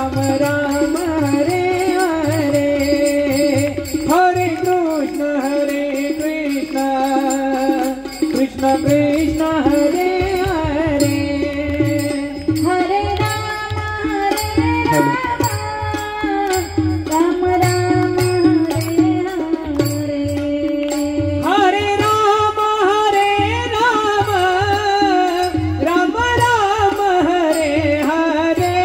राम राम हरे हरे, हरे कृष्ण कृष्ण कृष्ण हरे हरे, हरे राम राम राम हरे हरे, हरे राम राम राम हरे हरे,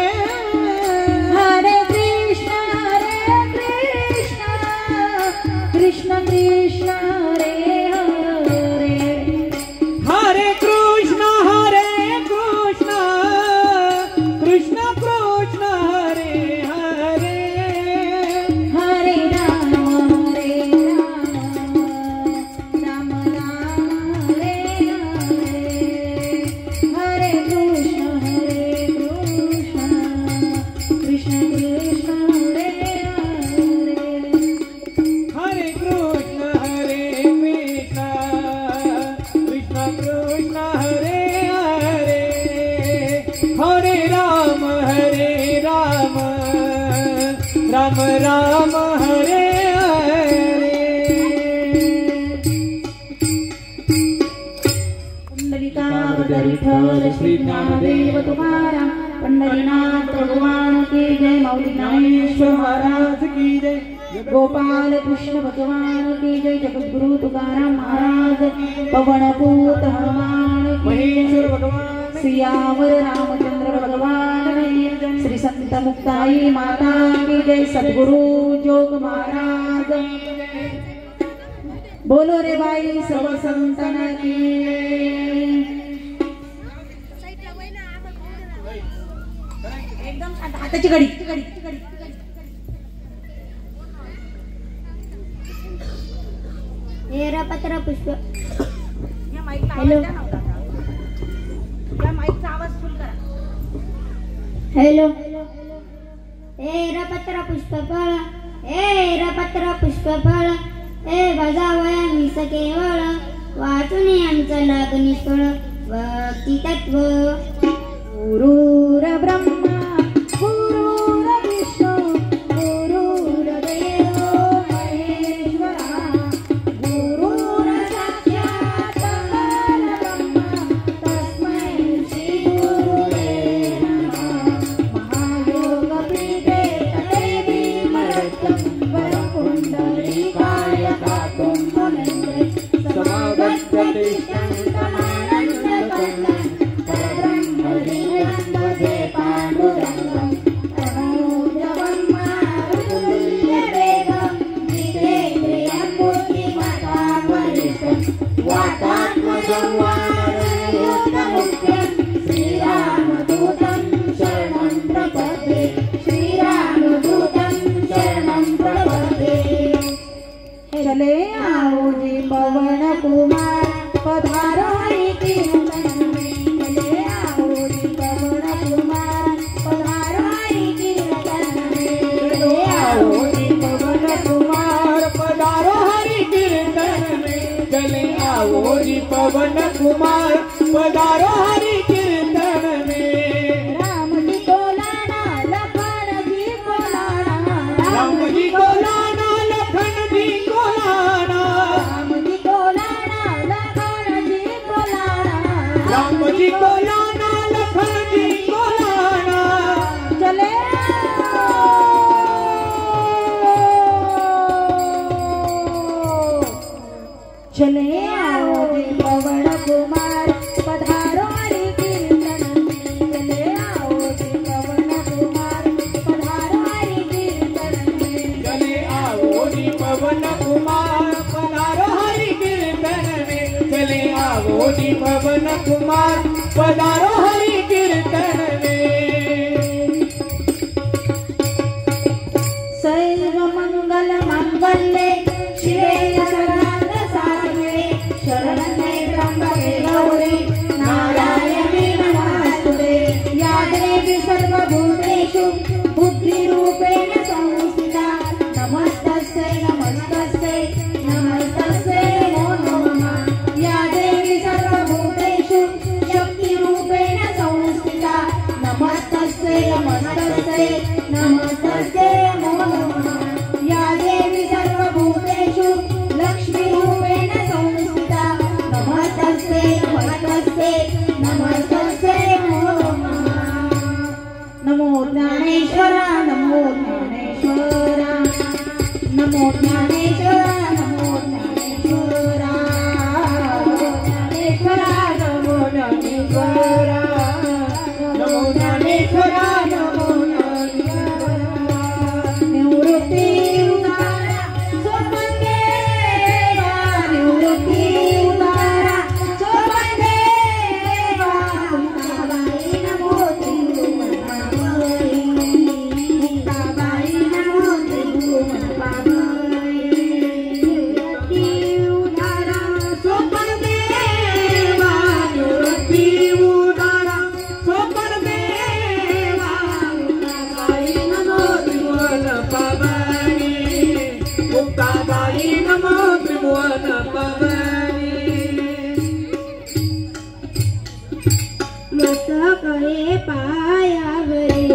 हरे कृष्ण कृष्ण कृष्ण हरे हरे, हरे कृष्ण कृष्ण कृष्ण हरे हरे, हरे राम राम राम हरे हरे, हरे कृष्ण कृष्ण कृष्ण हरे हरे, हरे कृष्ण कृष्ण कृष्ण हरे हरे, हरे राम राम राम हरे हरे। पुंडलिकावत विठ्ठल श्री ज्ञानदेव तुकाराम, पंढरीनाथ भगवान की जय, मौली ज्ञानेश्वर महाराज की जय, गोपाल कृष्ण भगवान की जय, जगद्गुरु तुकाराम महाराज, पवनपूत हनुमान की महेश्वर जय, भगवान सियावर रामचंद्र भगवान की जय, श्री संत मुक्ताई माता की जय, सद्गुरु जोग महाराज, बोलो रे बाई सर्व संतन की। एकदम शांत, हाताची घडी। पत्र पुष्प हॅलो, हॅलो पत्र पुष्प फळ, पत्र पुष्प फळ, बजावया निस केवळ, वाचून आमचं लाग निष्फळ, भक्ती तत्व। गुरुर ब्रह्मा गुरुर विष्णू गुरुर देव महेश्वरा, गुरुर साक्षात् परब्रह्मा तस्मै श्री गुरुवे नमः। महायोग पीठे तटे भीमरत्नं वरकुण्डलीकाय गातुं मुनन्दे, समागत्य तिष्ठन्तमानन्दकन्दं परब्रह्मलीलम्बजे पाण्डुरङ्गं, तनूजवं मारुतुल्यवेगं जितेन्द्रियं बुद्धिमतां वातात्मजं वानरयूथमुख्यं, श्रीरामदूतं शरणं प्रपद्ये, श्रीरामदूतं शरणं प्रपद्ये। चले आओ जी पवन कुमार पधारो हरि कीर्तन में, चले आओ जी पवन कुमार पधारो हरि कीर्तन में, चले आओ जी पवन कुमार पधारो हरि कीर्तन में, चले आओ जी पवन कुमार पधारो हरि कीर्तन में। राम जी को लाना लखन जी को लाना, राम जी को लाना लखन जी को लाना, राम जी को लाना लखन जी को लाना, राम जी को लाना लखन जी को लाना, चले चले आओ जी पवन कुमार पधारो हरि कीर्तन में, चले आओ जी पवन कुमार पधारो हरि कीर्तन में, चले आओ जी पवन कुमार पधारो हरि कीर्तन में, चले आओ जी पवन कुमार पधारो हरि कीर्तन में। सर्व मंगल मांगल्ये शिवे सर्वार्थ साधिके, शरण्ये त्र्यंबके गौरी नारायणी नमोस्तुते, या देवी सर्वभूतेषु बुद्धिरूपेण संस्थिता, नमस्तस्यै नमस्तस्यै नमस्तस्यै नमो नमः, या देवी सर्वभूतेषु शक्तिरूपेण संस्थिता, नमस्तस्यै नमस्तस्यै नमस्तस्यै नमो नमः या देवी सर्वभूतेषु लक्ष्मीरूपेण संस्थिता नमस्तस्यै नमस्तस्यै नमस्तस्यै नमो नमः नमो ज्ञानेश्वरा नमो ज्ञानेश्वरा नमो ज्ञानेश्वरा नमो ज्ञानेश्वरा नमो ज्ञानेश्वरा नमो ज्ञानेश्वरा नमो निवृत्ति उतारा सोपंदेवा निवृत्ति उतारा सोपंदेवा मुक्ताबाई नमो त्रिभुवनपावनी मुक्ताबाई नमो त्रिभुवनपावनी निवृत्ति उतारा सोपंदेवा निवृत्ति उतारा सोपंदेवा मुक्ताबाई नमो त्रिभुवन पावनी मुक्ताबाई नमो त्रिभुवन पावनी मस्तक हे पायावरी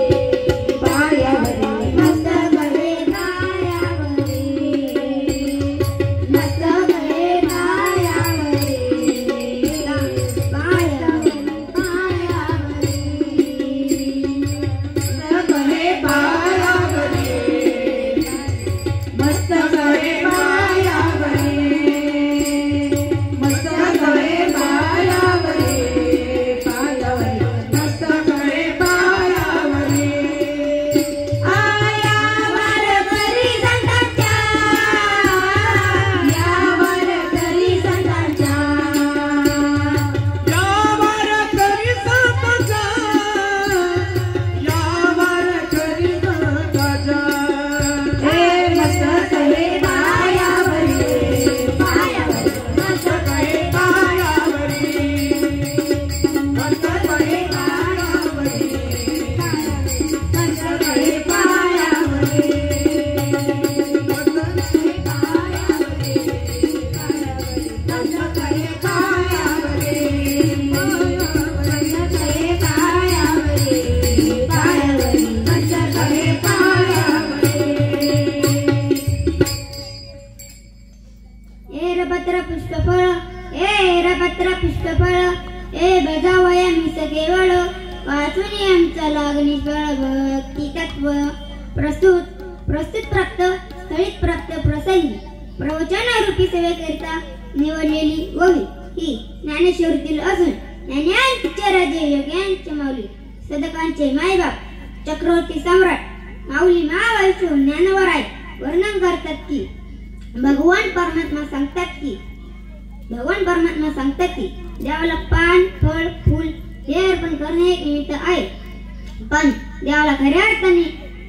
मस्तक हे पायावरी मस्तक हे पायावरी पायावरी मस्तक हे पायावरी मस्तक हे पायावरी मस्तक हे पायावरी पायावरी मस्तक हे पायावरी आया वारकरी संतांच्या या वारकरी संतांच्या यावर करी संताचा यावर करी संताचा हे मस्तक हे पायावरी पायावरी मस्तक हे पायावरी मस्तक हे पायावरी मस्तक हे पायावरी मस्तक हे पायावरी मस्तक हे पायावरी मस्तक हे पायावरी पायावरी मस्तक हे पायावरी एरपत्र पुष्पफळ एरपत्र पुष्पफळ ए बजावया मिस केवळ वाचून आमचा लागणीफळ भक्ती तत्व प्रस्तुत प्राप्त स्थळीत प्राप्त प्रसंगी प्रवचन रूपी सेवेकरिता निवडलेली वही ही ज्ञानेश्वरीतील असून ज्ञानांचे राजे योग्यांचे माऊली सदकांचे मायबाप चक्रवर्ती सम्राट माऊली महावैष्णव ज्ञानवराय वर्णन करतात की भगवान परमात्मा सांगतात की देवाला पान फळ फूल हे अर्पण करणे एक निमित्त आहे पण देवाला खऱ्या अर्थाने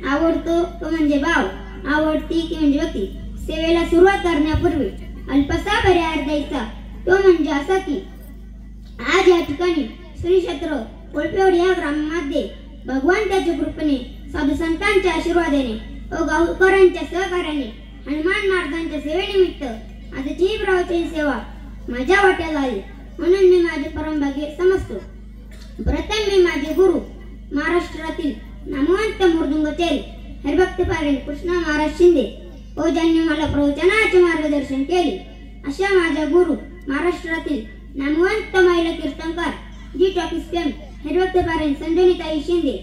आवडतो तो म्हणजे भाव आवडती की म्हणजे व्यक्ती सेवेला सुरुवात करण्यापूर्वी अल्पसा पर्याय द्यायचा तो म्हणजे असा की आज या ठिकाणी श्री क्षेत्र कोळपेवाडी या ग्रामामध्ये भगवान त्याच्या कृपेने साधू संतांच्या आशीर्वादाने व गावकऱ्यांच्या सहकार्याने हनुमान महाराजांच्या सेवेनिमित्त आजची ही प्रवचन सेवा माझ्या वाट्याला आली म्हणून मी माझे परमभाग्य समजतो. प्रथम मी माझे गुरु महाराष्ट्रातील नामवंत मृदुंगचारी हरिभक्त पारेण कृष्णा महाराज शिंदे व ज्यांनी मला प्रवचनाचे मार्गदर्शन केले अशा माझ्या गुरु महाराष्ट्रातील नामवंत महिला कीर्तनकार जी टॉकीज फेम हरिभक्त पारेण संजनीताई शिंदे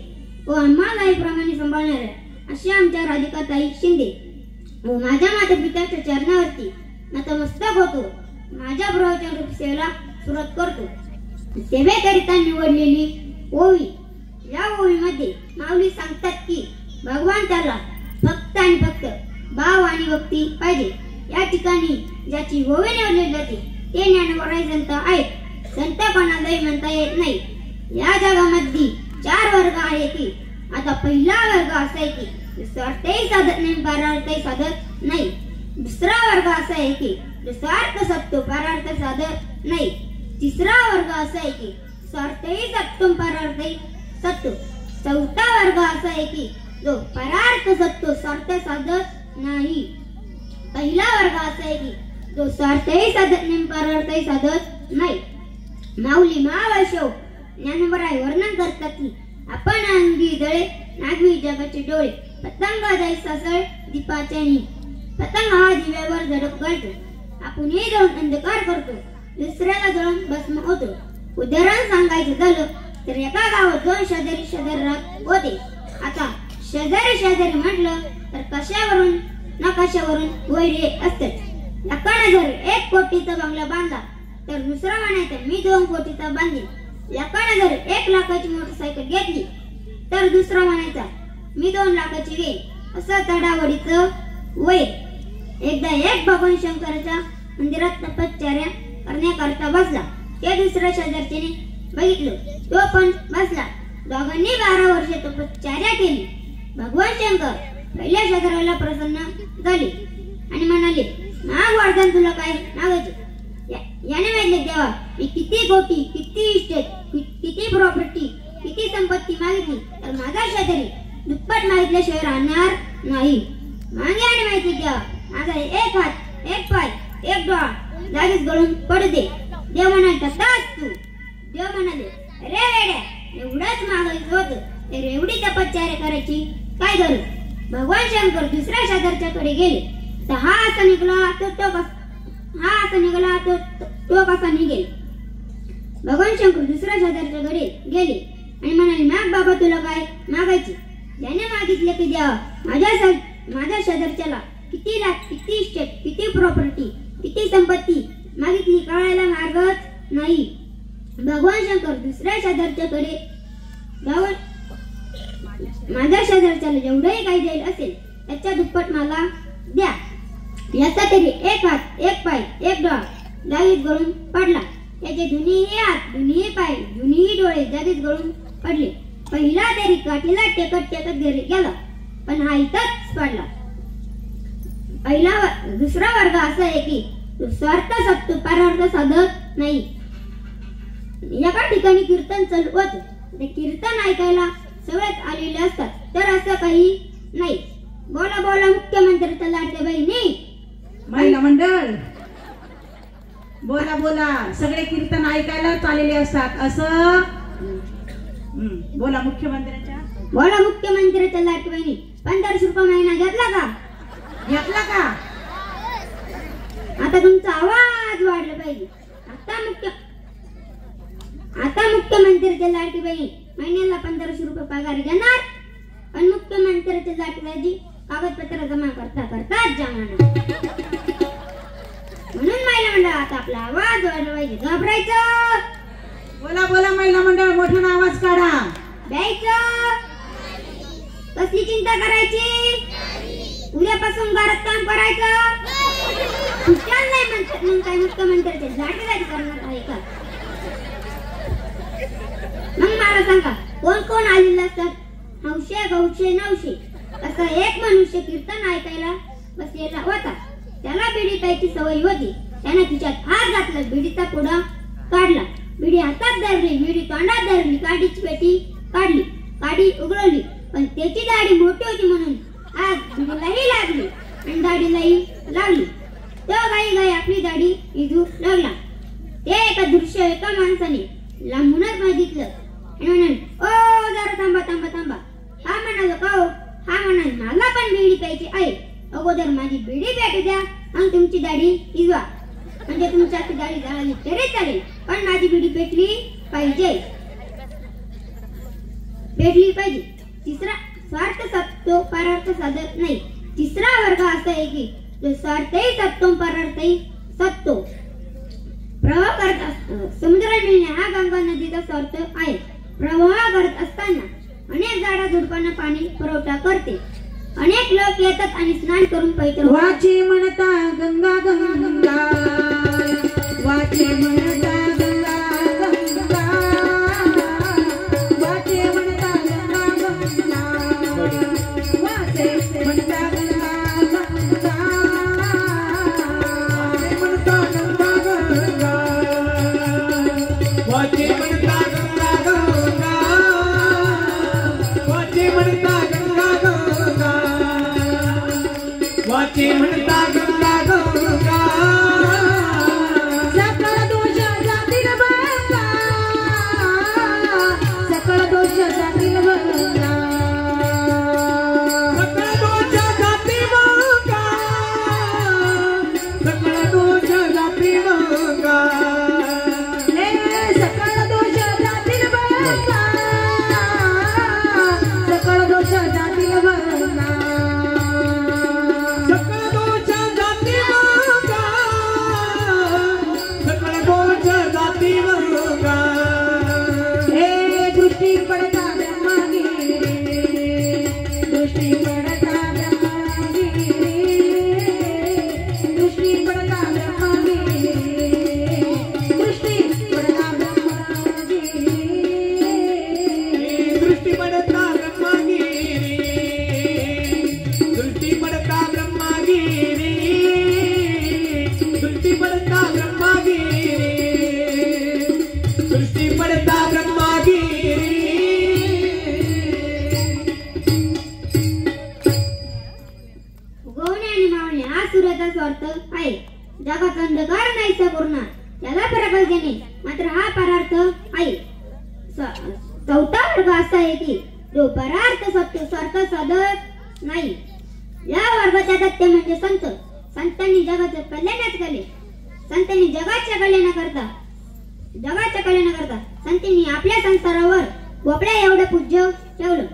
व आम्हाला आईप्रमाणे सांभाळणाऱ्या अशा आमच्या राधिकाताई शिंदे व माझ्या माता पित्याच्या चरणावरती नतमस्तक होतो. माझ्या प्रवचन रूप सेवेला सुरुवात करतो. सेवेकरिता निवडलेली ओवी या ओवीमध्ये माऊली सांगतात की भगवान त्याला फक्त आणि फक्त भाव आणि भक्ती पाहिजे. या ठिकाणी ज्याची ओवी निवडली जाते ते ज्ञानवराय संत आहेत. संत कोणालाही म्हणता येत नाही. या जगामध्ये 4 वर्ग आहे की आता पहिला वर्ग असा आहे की स्वार्थही साधत नाही परार्थही साधत नाही. दुसरा वर्ग असा आहे की जो स्वार्थ साधतो परार्थ साधत नाही. तिसरा वर्ग असा आहे की स्वार्थही साधतो परार्थही साधतो. चौथा वर्ग असा आहे की जो परार्थ साधतो स्वार्थ साधत नाही. पहिला वर्ग असा आहे की जो स्वार्थही साधत नाही परार्थही साधत नाही. माऊली महावैष्णव ज्ञानवराय वर्णन करतात की आपण अंगी जळे नागवी जगाचे डोळे पतंग जाई ससळ दीपाच्या नी पतंग हा दिव्यावर झडप घालतो आपण हे जाऊन अंधकार करतो दुसऱ्याला जळून भस्म होतो उदाहरण सांगायचं झालं तर एका गावात 2 शेजारी राहत होते आता शेजारी म्हटलं तर कशावरून ना कशावरून वैर असतात एकाने जर 1 कोटीचा बंगला बांधला तर दुसरा म्हणायचा मी 2 कोटीचा बांधेन एकाने जर 1 लाखाची मोटरसायकल घेतली तर दुसरा म्हणायचा मी 2 लाखाची घेईन असं तडावडीचं वैर एकदा एक भगवान शंकराच्या मंदिरात तपश्चर्या करण्याकरता बसला ते दुसऱ्या शेजारच्याने बघितलं तो पण बसला दोघांनी 12 वर्षे तपश्चर्या केली भगवान शंकर पहिल्या शेजाऱ्याला प्रसन्न झाले आणि म्हणाले माग वरदान तुला काय मागायचे याने माहितले देवा मी किती कोटी किती इस्टेट किती प्रॉपर्टी किती संपत्ती मागितली तर माझा शेजारी दुप्पट मागितल्याशिवाय राहणार नाही मागे आणि माहिती देवा माझा 1 हात 1 पाय 1 डोळा जागीच गळून पडू दे देव म्हणाले तसाच तू देव म्हणाले अरे वेड्या एवढंच मागायचं होतं तर एवढी तपश्चर्या करायची काय गरज भगवान शंकर दुसऱ्या शेजारच्याकडे गेले तर हा असा निघाला तो कसा निघेल भगवान शंकर दुसऱ्या शेजारच्याकडे गेले आणि म्हणाले माग बाबा तुला काय मागायचे ज्याने मागितले की द्यावा माझ्या शेजारच्याला किती लाख किती इस्टेट किती प्रॉपर्टी किती संपत्ती मागितली कळायला मार्गच नाही भगवान शंकर दुसऱ्या शेजारच्याकडे जाऊन माझ्या शेजारच्याला जेवढंही काही जाईल असेल त्याच्या दुप्पट मला द्या याचा तरी 1 हात 1 पाय 1 डोळा जागीच गळून पडला त्याचे दोन्हीही हात दोन्हीही पाय दोन्हीही डोळे जागीच गळून पडले पहिला तरी काठीला टेकत घरी गेला पण हा इथंच पडला दुसरा वर्ग असा आहे की स्वार्थ साधतो परार्थ साधत नाही एका ठिकाणी कीर्तन चालू होतं ते कीर्तन ऐकायला सगळेच आलेले असतात तर असं काही नाही बोला बोला मुख्यमंत्र्याच्या लाडक्या बहिणी महिला मंडळ बोला बोला सगळे कीर्तन ऐकायला चाललेले असतात असं बोला मुख्यमंत्र्याच्या लाडक्या बहिणी 1500 रुपये महिना घेतला का आता तुमचा आवाज वाढला पाहिजे आता मुख्यमंत्र्याच्या लाडकी बहिणी महिन्याला 1500 रुपये पगार घेणार पण मुख्यमंत्र्याच्या लाडकी कागदपत्र जमा करतात जमाना म्हणून महिला मंडळ आता आपला आवाज वाढला पाहिजे घाबरायचं बोला बोला महिला मंडळ मोठ्याने आवाज काढा द्यायचं कसली चिंता करायची उद्यापासून घरात काम करायचं शिक्षण नाही म्हणतात मग काय मुख्यमंत्र्याचे लाडकी करणार आहे का मग मला सांगा कोण कोण आलेले असतात 900 900 असा एक मनुष्य कीर्तन ऐकायला बसलेला होता त्याला बिडी प्यायची सवय होती त्याने तिच्यात हात घातला बिडीचा पुडा काढला बिडी हातात धरली बिडी तोंडात धरली काडीची पेटी काढली काडी उघडली पण त्याची दाढी मोठी होती म्हणून आग बिडीलाही लागली आणि दाढीलाही लागली तो गाई आपली दाढी इजू लागला ते एका माणसाने लांबूनच बघितलं आणि म्हणाले ओ जरा थांबा हा म्हणालो का हो हा म्हणाल मला पण बिडी प्यायची आहे अगोदर माझी बिडी पेटू द्या आणि तुमची दाढी इजवा म्हणजे तुमच्या दाढी झाली तरी चालेल पण माझी बिडी पेटली पाहिजे तिसरा स्वार्थ साधतो परार्थ साधत नाही तिसरा वर्ग असा आहे की जो स्वार्थही साधतो परार्थही साधतो प्रवाह करत समुद्रात मिळणे हा गंगा नदीचा स्वार्थ आहे प्रवाह करत असताना अनेक झाडा झुडपांना पाणी पुरवठा करते अनेक लोक येतात आणि स्नान करून पवित्र वाचे म्हणता गंगा गंगा वाचे म्हणता गंगा गंगा वाचे म्हणता गंगा गंगा वाचे म्हणता गंगा गंगा वाचे म्हणता गंगा गंगा वाचे म्हणता गंगा गंगा वाचे म्हणता गंगा गंगा सकळ दोष जातील बंगा सकळ दोष जातील बंगा जगाचा स्वार्थ आहे. जगाचा अंधकार नाहीसा पूर्ण त्याला प्रकाश देणे मात्र हा परार्थ आहे. चौथा वर्ग असा आहे की जो परार्थ स्वार्थ साधत नाही. या वर्गाच्या तथ्य म्हणजे संत. संतांनी जगाचं कल्याणच केले. संतांनी जगाच्या कल्याणाकरता संतांनी आपल्या संसारावर गोपड्या एवढं पूज्य ठेवलं.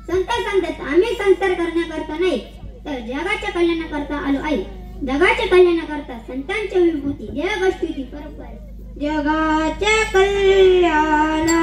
संत सांगतात आम्ही संसार करण्याकरता नाही तर जगाच्या कल्याणाकरता आलो आहे. जगाच्या कल्याणाकरता संतांच्या विभूती जग गोष्टीची परंपरा जगाच्या कल्याणा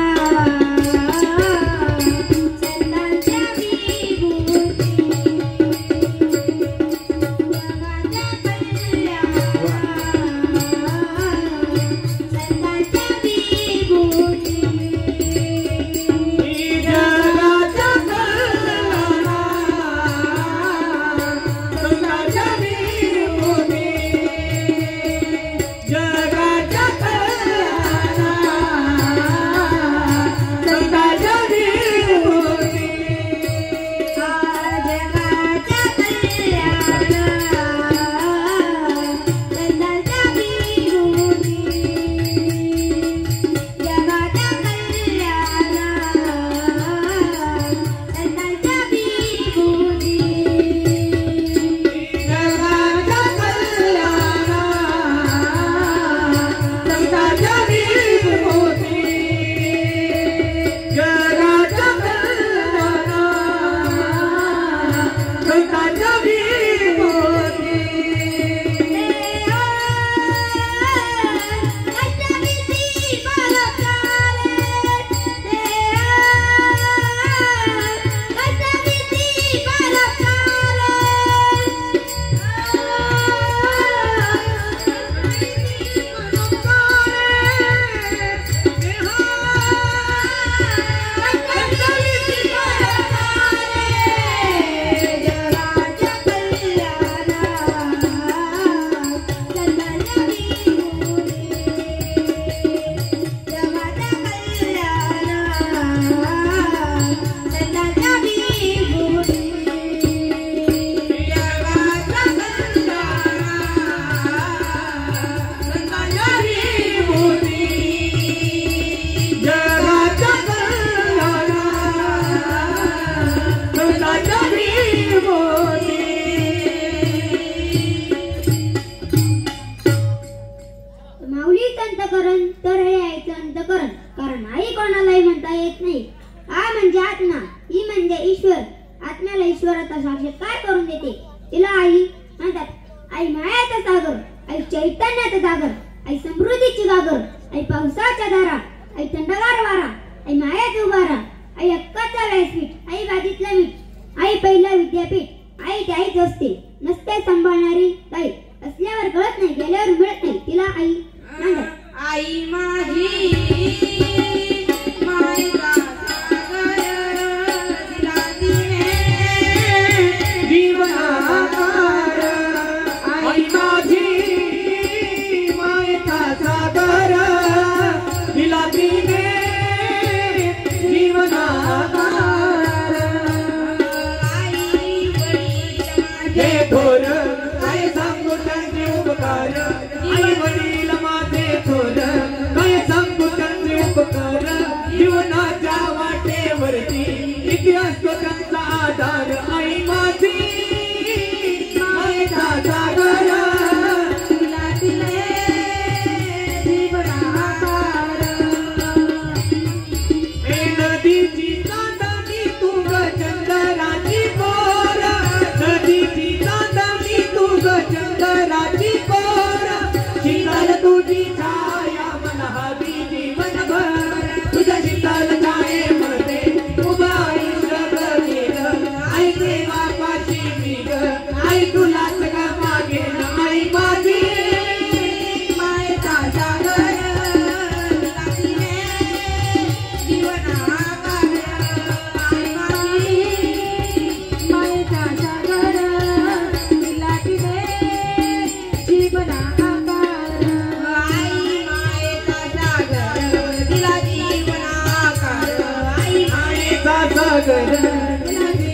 सागर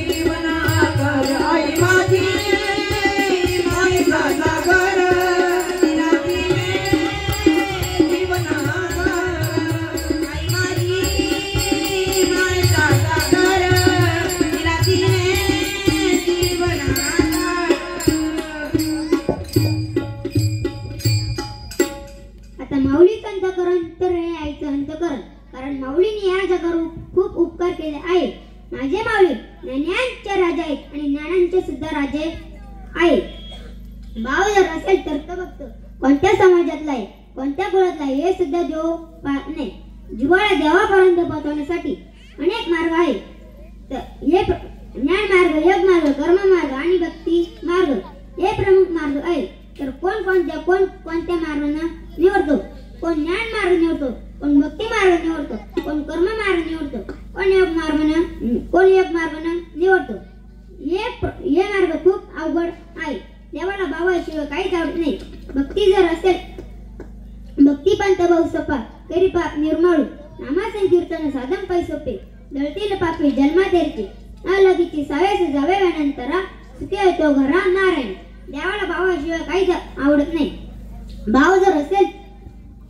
जीवनाकार आई माझी करून खूप उपकार केले आहे. माझे माऊली ज्ञानांचे राजा आहेत आणि ज्ञानांचे सुद्धा राजे आहे. भाव जर असेल तर तो भक्त कोणत्या समाजातला आहे, कोणत्या कुळातला आहे हे सुद्धा देव पाहत नाही. जिव्हाळा देवापर्यंत पोहोचवण्यासाठी अनेक मार्ग आहेत. हे ज्ञान मार्ग, योग मार्ग, कर्म मार्ग आणि भक्ती मार्ग हे प्रमुख मार्ग आहेत. तर कोण कोणत्या मार्गाने निवडतो? कोण ज्ञान मार्ग निवडतो, कोण भक्ती मार्ग निवडतो, कोण कर्म मार्ग निवडतो, कोण योग मार्गाने निवडतो. हे मार्ग खूप अवघड आहे. देवाला भावाशिवाय काहीच आवडत नाही. भक्ती जर असेल, भक्ती पंत बहु सोपा करी पाप निर्मळू, नामा संकीर्तन साधन पै सोपे, दळतील पापी जन्मा तेरचे, अलगीची सावेस जावे वेनंतरा, सुखी येतो घरा नारायण. देवाला भावाशिवाय काहीच आवडत नाही. भाव जर असेल,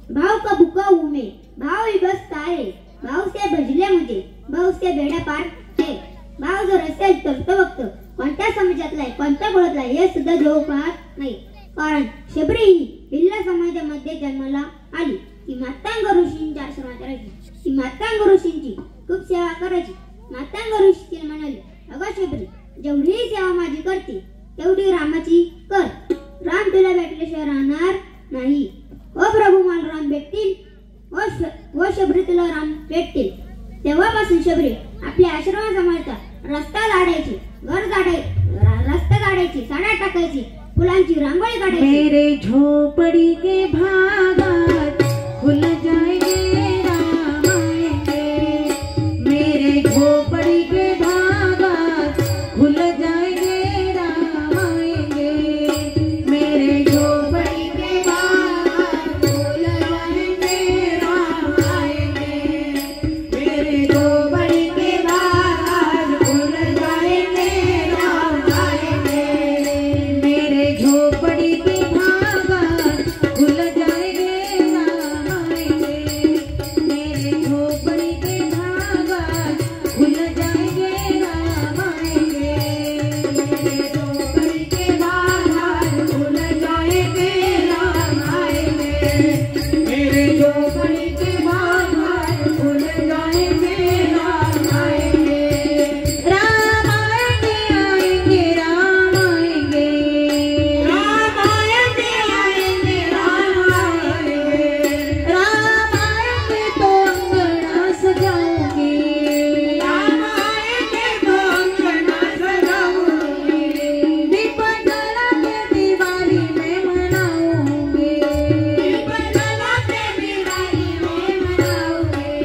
भाव का भुका उमे, भाव ही बस तारे, भाव से भजले मुझे, भाव से बेड़ा पार है. भाव जर असेल तर तो भक्त कोणत्या समाजातला आहे, कोणत्या कुळातला आहे हे सुद्धा देव पाहत नाही. कारण शबरी ही भिल्ल समाजामध्ये जन्माला आली. ती मातांग ऋषींच्या आश्रमात राहायची. ती मातांग ऋषींची खूप सेवा करायची. मातांग ऋषी तिला म्हणाले, अगं शबरी, जेवढी सेवा माझी करते तेवढी रामाची कर. राम तुला भेटल्याशिवाय राहणार नाही. ओ प्रभू मला राम भेटतील, ओ शबरी तुला राम भेटतील. तेव्हापासून शबरी आपल्या आश्रमात सांभाळता रस्ता झाडायची, रस्ता काढायची, साड्या टाकायची, फुलांची रांगोळी काढायची. मेरे झोपड़ी के भागात खुल जाएंगे राम आएंगे, मेरे झोपड़ी के भागात खुल जाएंगे राम आएंगे, मेरे झोपड़ी के भागात खुल जाएंगे राम आएंगे, मेरे झोपड़ी के भागात खुल जाएंगे राम आएंगे, मेरे झोपड़ी के भागात खुल जाएंगे राम आएंगे, मेरे झोपड़ी के भागात खुल जाएंगे राम आएंगे, मेरे झोपड़ी के भागात खुल जाएंगे राम आएंगे, मेरे झोपड़ी के भागात खुल जाएंगे राम आएंगे. राम आएंगे, आएंगे राम आएंगे, राम आएंगे, आएंगे राम आएंगे, राम आएंगे तो अंगना सजाऊंगी, राम आएंगे तो अंगना सजाऊंगी, दीप जला के दिवाली में मनाऊंगी, दीप जला के दिवाली में मनाऊंगी,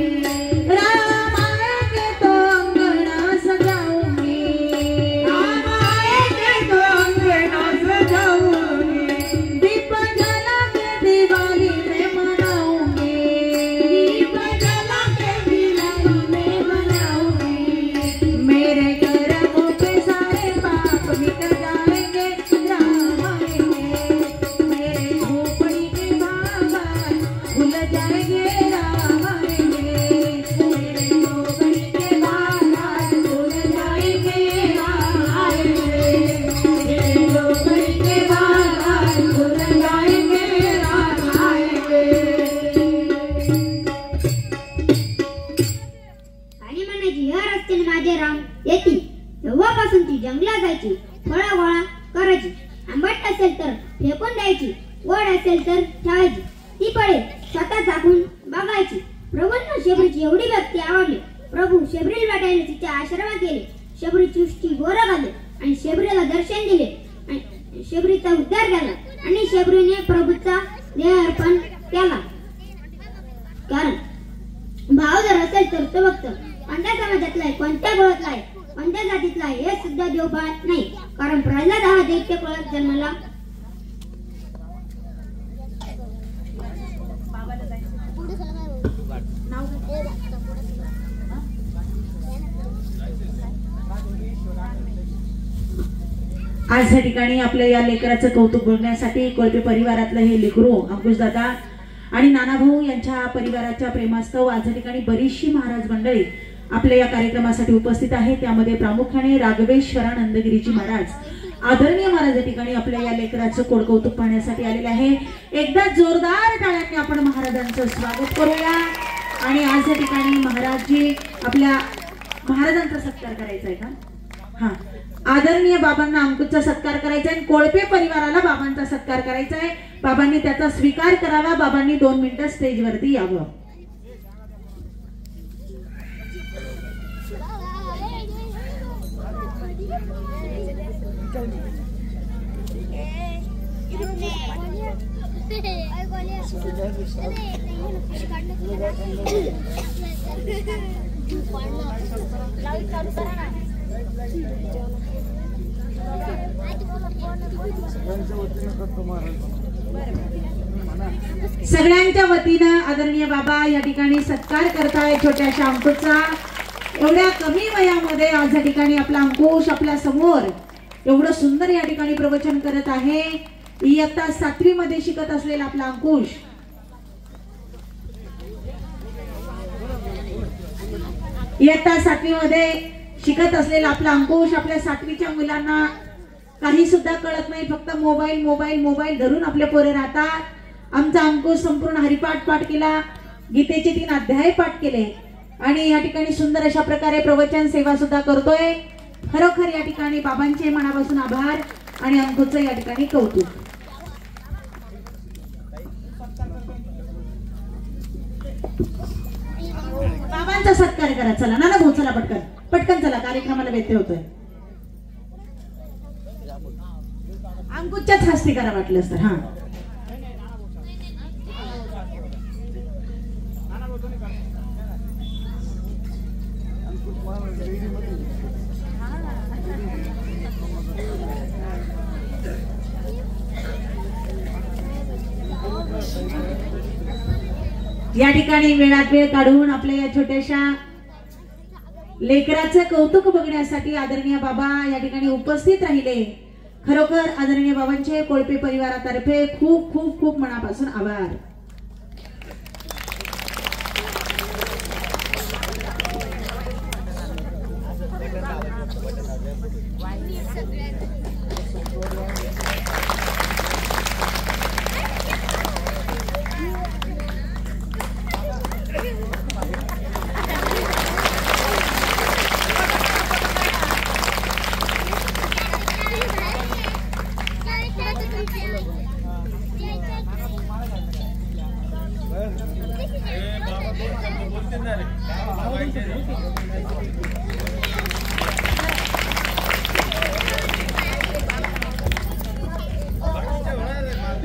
राम आएंगे तो अंगना सजाऊंगी, राम आएंगे तो अंगना सजाऊंगी, दीप जला के दिवाली में मनाऊंगी, दीप जला के दिवाली में मनाऊंगी, मेरे कर्मों के सारे पाप मिट जाएंगे राम आएंगे, मेरे झोपड़ी के भागात खुल जाएंगे राम आएंगे, मेरे झोपड़ी के भागात खुल जाएंगे राम आएंगे, मेरे झोपड़ी के भागात खुल जाएंगे राम आएंगे. आणि म्हणायची, या रस्त्याने माझे राम येतील. तेव्हापासून ती जंगलात जायची, फळं गोळा करायची. आंबट असेल तर फेकून द्यायची, गोड असेल तर ठेवायची. ती फळे स्वतः चाखून बघायची. प्रभूंना शबरीची एवढी भक्ती आवडली. प्रभू शबरीला भेटायला तिच्या आश्रमात गेले. शबरीची उष्टी गोरं घातले आणि शबरीला दर्शन दिले आणि शबरीचा उद्धार केला आणि शबरीने प्रभूचा देह अर्पण केला. कारण भाव जर असेल तर तो भक्त कोणत्या समाजातला आहे, कोणत्या कुळातला आहे, कोणत्या जातीतला आहे हे सुद्धा देव पाहत नाही. कारण प्रल्हाद हा दैत्य कुळात जन्माला आज या ठिकाणी आपल्या या लेकराचं कौतुक बघण्यासाठी कोळपे परिवारातलं हे लेकरू अंकुशदादा आणि नानाभाऊ यांच्या परिवाराच्या प्रेमास्तव आज या ठिकाणी बरीचशी महाराज मंडळी आपल्या या कार्यक्रमासाठी उपस्थित आहे. त्यामध्ये प्रामुख्याने राघवेश्वरानंदगिरीजी महाराज आदरणीय महाराज या ठिकाणी आपल्या या लेकराचं कौतुक पाहण्यासाठी आलेले आहे. एकदा जोरदार टाळ्यांनी आपण महाराजांचं स्वागत करूया. आणि आज या ठिकाणी महाराजजी आपल्या महाराजांचा सत्कार करायचा आहे का? हा, आदरणीय बाबांना अंकुशचा सत्कार करायचा आहे, कोळपे परिवाराला बाबांचा सत्कार करायचा आहे. बाबांनी त्याचा स्वीकार करावा. बाबांनी 2 मिनिटं स्टेजवरती यावं. सगळ्यांच्या वतीनं आदरणीय बाबा या ठिकाणी सत्कार करताय छोट्याशा अंकुशचा. एवढ्या कमी वयामध्ये आज या ठिकाणी आपला अंकुश आपल्या समोर एवढं सुंदर या ठिकाणी प्रवचन करत आहे. इयत्ता 7वी मध्ये शिकत असलेला आपला अंकुश इयत्ता 7वी मध्ये शिकत असलेला आपला अंकुश आपल्या 7वीच्या मुलांना काही सुद्धा कळत नाही, फक्त मोबाईल मोबाईल मोबाईल धरून आपले पोरे राहतात. आमचा अंकुश संपूर्ण हरिपाठ पाठ केला, गीतेचे 3 अध्याय पाठ केले आणि या ठिकाणी सुंदर अशा प्रकारे प्रवचन सेवा सुद्धा करतोय. खरोखर या ठिकाणी बाबांचे मनापासून आभार आणि अंकुशचं या ठिकाणी कौतुक. बाबांचा सत्कार करा. चला ना भाऊ, चला पटकन पटकन चला, कार्यक्रमाला व्यत्यय होतोय. अंकुशच्याच हस्ते करा वाटलंच तर. हा, या ठिकाणी वेळात वेळ काढून आपल्या या छोट्याशा लेकराचं कौतुक बघण्यासाठी आदरणीय बाबा या ठिकाणी उपस्थित राहिले. खरोखर आदरणीय बाबांचे कोळपे परिवारातर्फे खूप खूप खूप मनापासून आभार.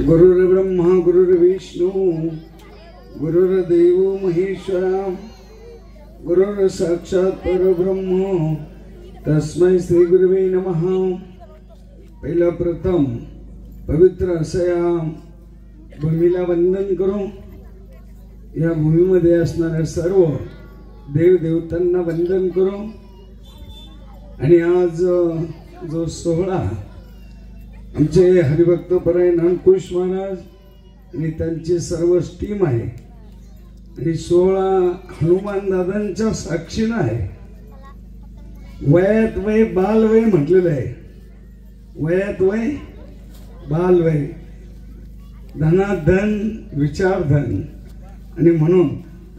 गुरुर्ब्रह्मा गुरुर्विष्णू गुरुर्देव महेश्वरा गुरुर् साक्षात परब्रह्म तस्मै श्री गुरुवे नमः. पहिला प्रथम पवित्र असं या भूमीला वंदन करू. या भूमीमध्ये असणाऱ्या सर्व देवदेवतांना वंदन करू. आणि आज जो सोहळा आमचे हरिभक्त परायण अंकुश महाराज आणि त्यांची सर्व टीम आहे आणि सोहळा हनुमान दादांच्या साक्षीनं आहे. वयात वय बालवय म्हटलेलं आहे. वयात वय बालवय, धनात धन विचार धन. आणि म्हणून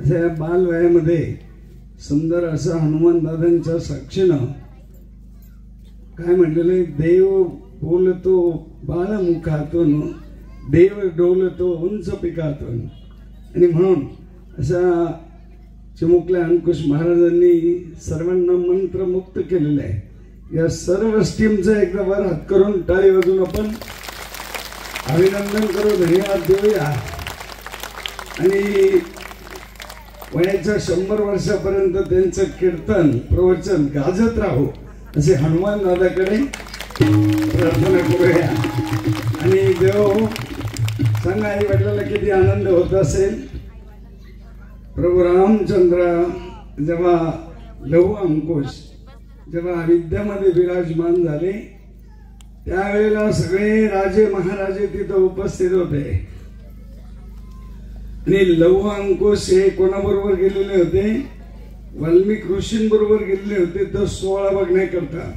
अशा या बालवयामध्ये सुंदर असं हनुमान दादांच्या साक्षीनं काय म्हटलेलं आहे, देव बोलतो बाळमुखातून, देव डोलतो उंच पिकातून. आणि म्हणून अशा चिमुकल्या अंकुश महाराजांनी सर्वांना मंत्रमुक्त केलेलं आहे. या सर्व टीमचं एकदा वर हात करून टाळी वाजून आपण अभिनंदन करू, धन्यवाद देऊया. आणि वयाच्या 100 वर्षापर्यंत त्यांचं कीर्तन प्रवचन गाजत राहू असे हनुमान दादाकडे प्रार्थना करूया. आणि देव सांगा आई वडिलांना किती आनंद होत असेल. प्रभू रामचंद्र जेव्हा लहू अंकुश जेव्हा अयोध्यामध्ये विराजमान झाले त्यावेळेला सगळे राजे महाराजे तिथं उपस्थित होते. आणि लहू अंकुश हे कोणाबरोबर गेलेले होते, वाल्मिक ऋषींबरोबर गेलेले होते तो सोहळा बघण्याकरता.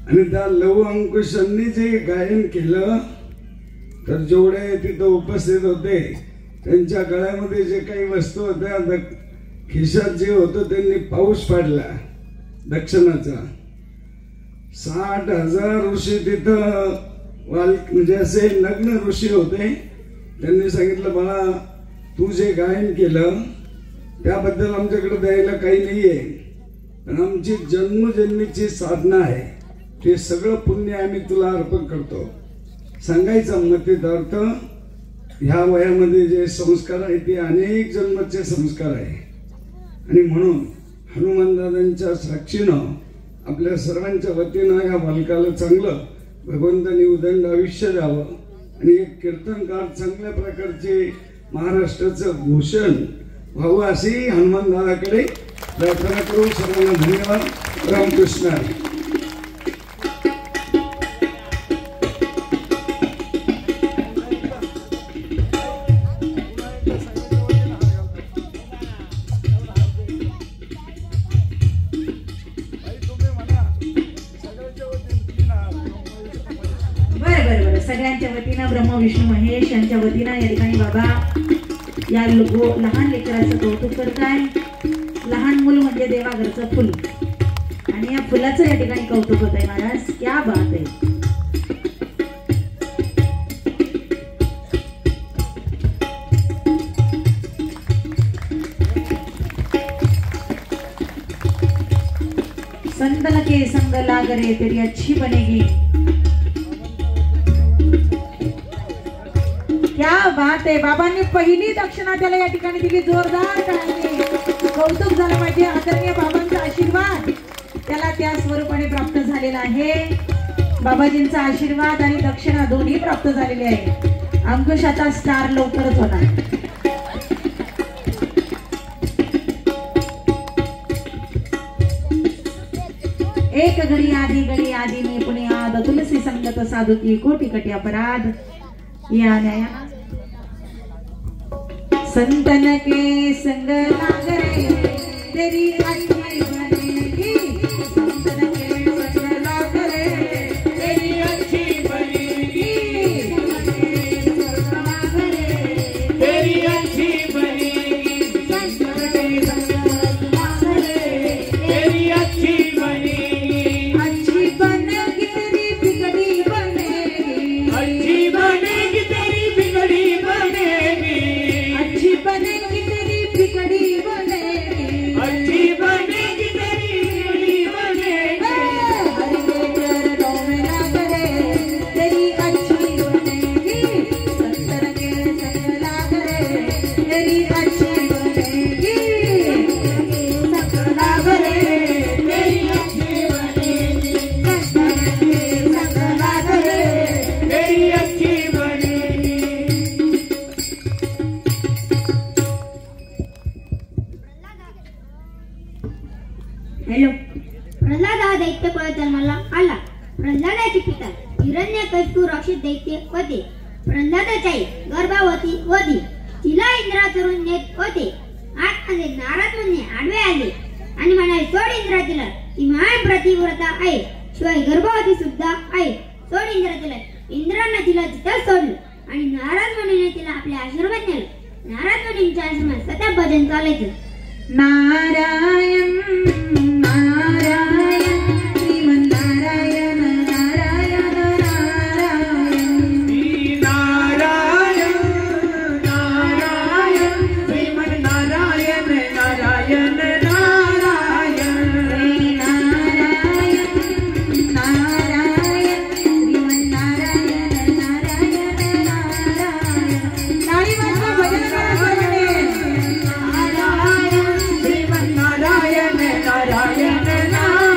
आणि त्या लहू अंकुशांनी जे गायन केलं तर जेवढे तिथं उपस्थित होते त्यांच्या गळ्यामध्ये जे काही वस्तू होत्या, खिशात जे होतं त्यांनी पाऊस पाडला दक्षिणाचा. 60,000 ऋषी तिथं म्हणजे असे नग्न ऋषी होते. त्यांनी सांगितलं, मला तू जे गायन केलं त्याबद्दल आमच्याकडे द्यायला काही नाहीये, पण आमची जन्मजन्मीची साधना आहे, ते सगळं पुण्य आम्ही तुला अर्पण करतो. सांगायचा मतीत अर्थ, ह्या वयामध्ये जे संस्कार आहे ते अनेक जन्माचे संस्कार आहे. आणि म्हणून हनुमानदादांच्या साक्षीनं आपल्या सर्वांच्या वतीनं या बालकाला चांगलं भगवंतांनी उदंड आयुष्य द्यावं आणि एक कीर्तनकार चांगल्या प्रकारचे महाराष्ट्राचं भूषण व्हावं अशी हनुमानदादाकडे प्रार्थना करून सर्वांना धन्यवाद. रामकृष्ण हरी. सगळ्यांच्या वतीनं ब्रह्म विष्णू महेश यांच्या वतीनं या ठिकाणी बाबा या लहान लेकराचं कौतुक करताय. लहान मूल म्हणजे देवाघरचं फुल आणि या फुलाचं या ठिकाणी कौतुक होत आहे. महाराज क्या बात आहे. संतन के संग लाग रे तेरी अच्छी बनेगी. क्या बात आहे. बाबांनी पहिली दक्षिणा त्याला या ठिकाणी दिली. जोरदार कौतुक झालं पाहिजे. आदरणीय बाबांचा आशीर्वाद त्याला त्या स्वरूपाने प्राप्त झालेला आहे. बाबाजींचा आशीर्वाद आणि दक्षिणा दोन्ही प्राप्त झालेले आहे. अंकुशाचा स्टार लवकरच होणार. एक घडी आधी मी पुणे आद तुलसी संगत साधू की कोटी कटी अपराध. या न्याया संतन के संग लाग रे तेरी अच्छी बनेगी. संतन के संग लाग रे तेरी अच्छी बनेगी. तेरी अच्छी बनेगी. संतन के संग लाग रे तेरी अच्छी बनेगी. अच्छी बनेगी तेरी बिगड़ी बनेगी. अच्छी बनेगी तेरी बिगड़ी बनेगी. अच्छी बनेगी तेरी बिगड़ी बनेगी. अच्छी बनेगी तेरी बिगड़ी बनेगी. हरे चरणों में लाग रे तेरी अच्छी बनेगी. संतन के संग लाग रे तेरी अच्छी बनेगी. संग लाग रे तेरी अच्छी बनेगी. संतन के संग लाग रे तेरी अच्छी बनेगी. हॅलो. प्रल्हाद हा दैत्य कुळात जन्माला आला. प्रल्हादाची पिता हिरण्यकशिपू राक्षस दैत्य होते. प्रल्हादाची आई गर्भावती होती. तिला इंद्राचरून नेत होते. आतमध्ये नारद मुनी आडवे आले आणि म्हणाले, सोड इंद्रा तिला, ती महान प्रतिव्रता आहे, शिवाय गर्भवती सुद्धा आहे. सोड इंद्रा तिला. इंद्रानं तिला तिथं सोडलं आणि नारद मुनीने तिला आपल्या आशीर्वाद नेलं. नारद मुनींच्या आश्रमात सतत भजन चालायचं. नारायण नारायण श्रीमन्नारायण नारायण नारायण. नारायण नारायण श्रीमन्नारायण नारायण नारायण. नारायण नारायण श्रीमन्नारायण नारायण नारायण. टाळी वाजवा भजन करा सर्वांनी. नारायण श्रीमन्नारायण नारायण नारायण.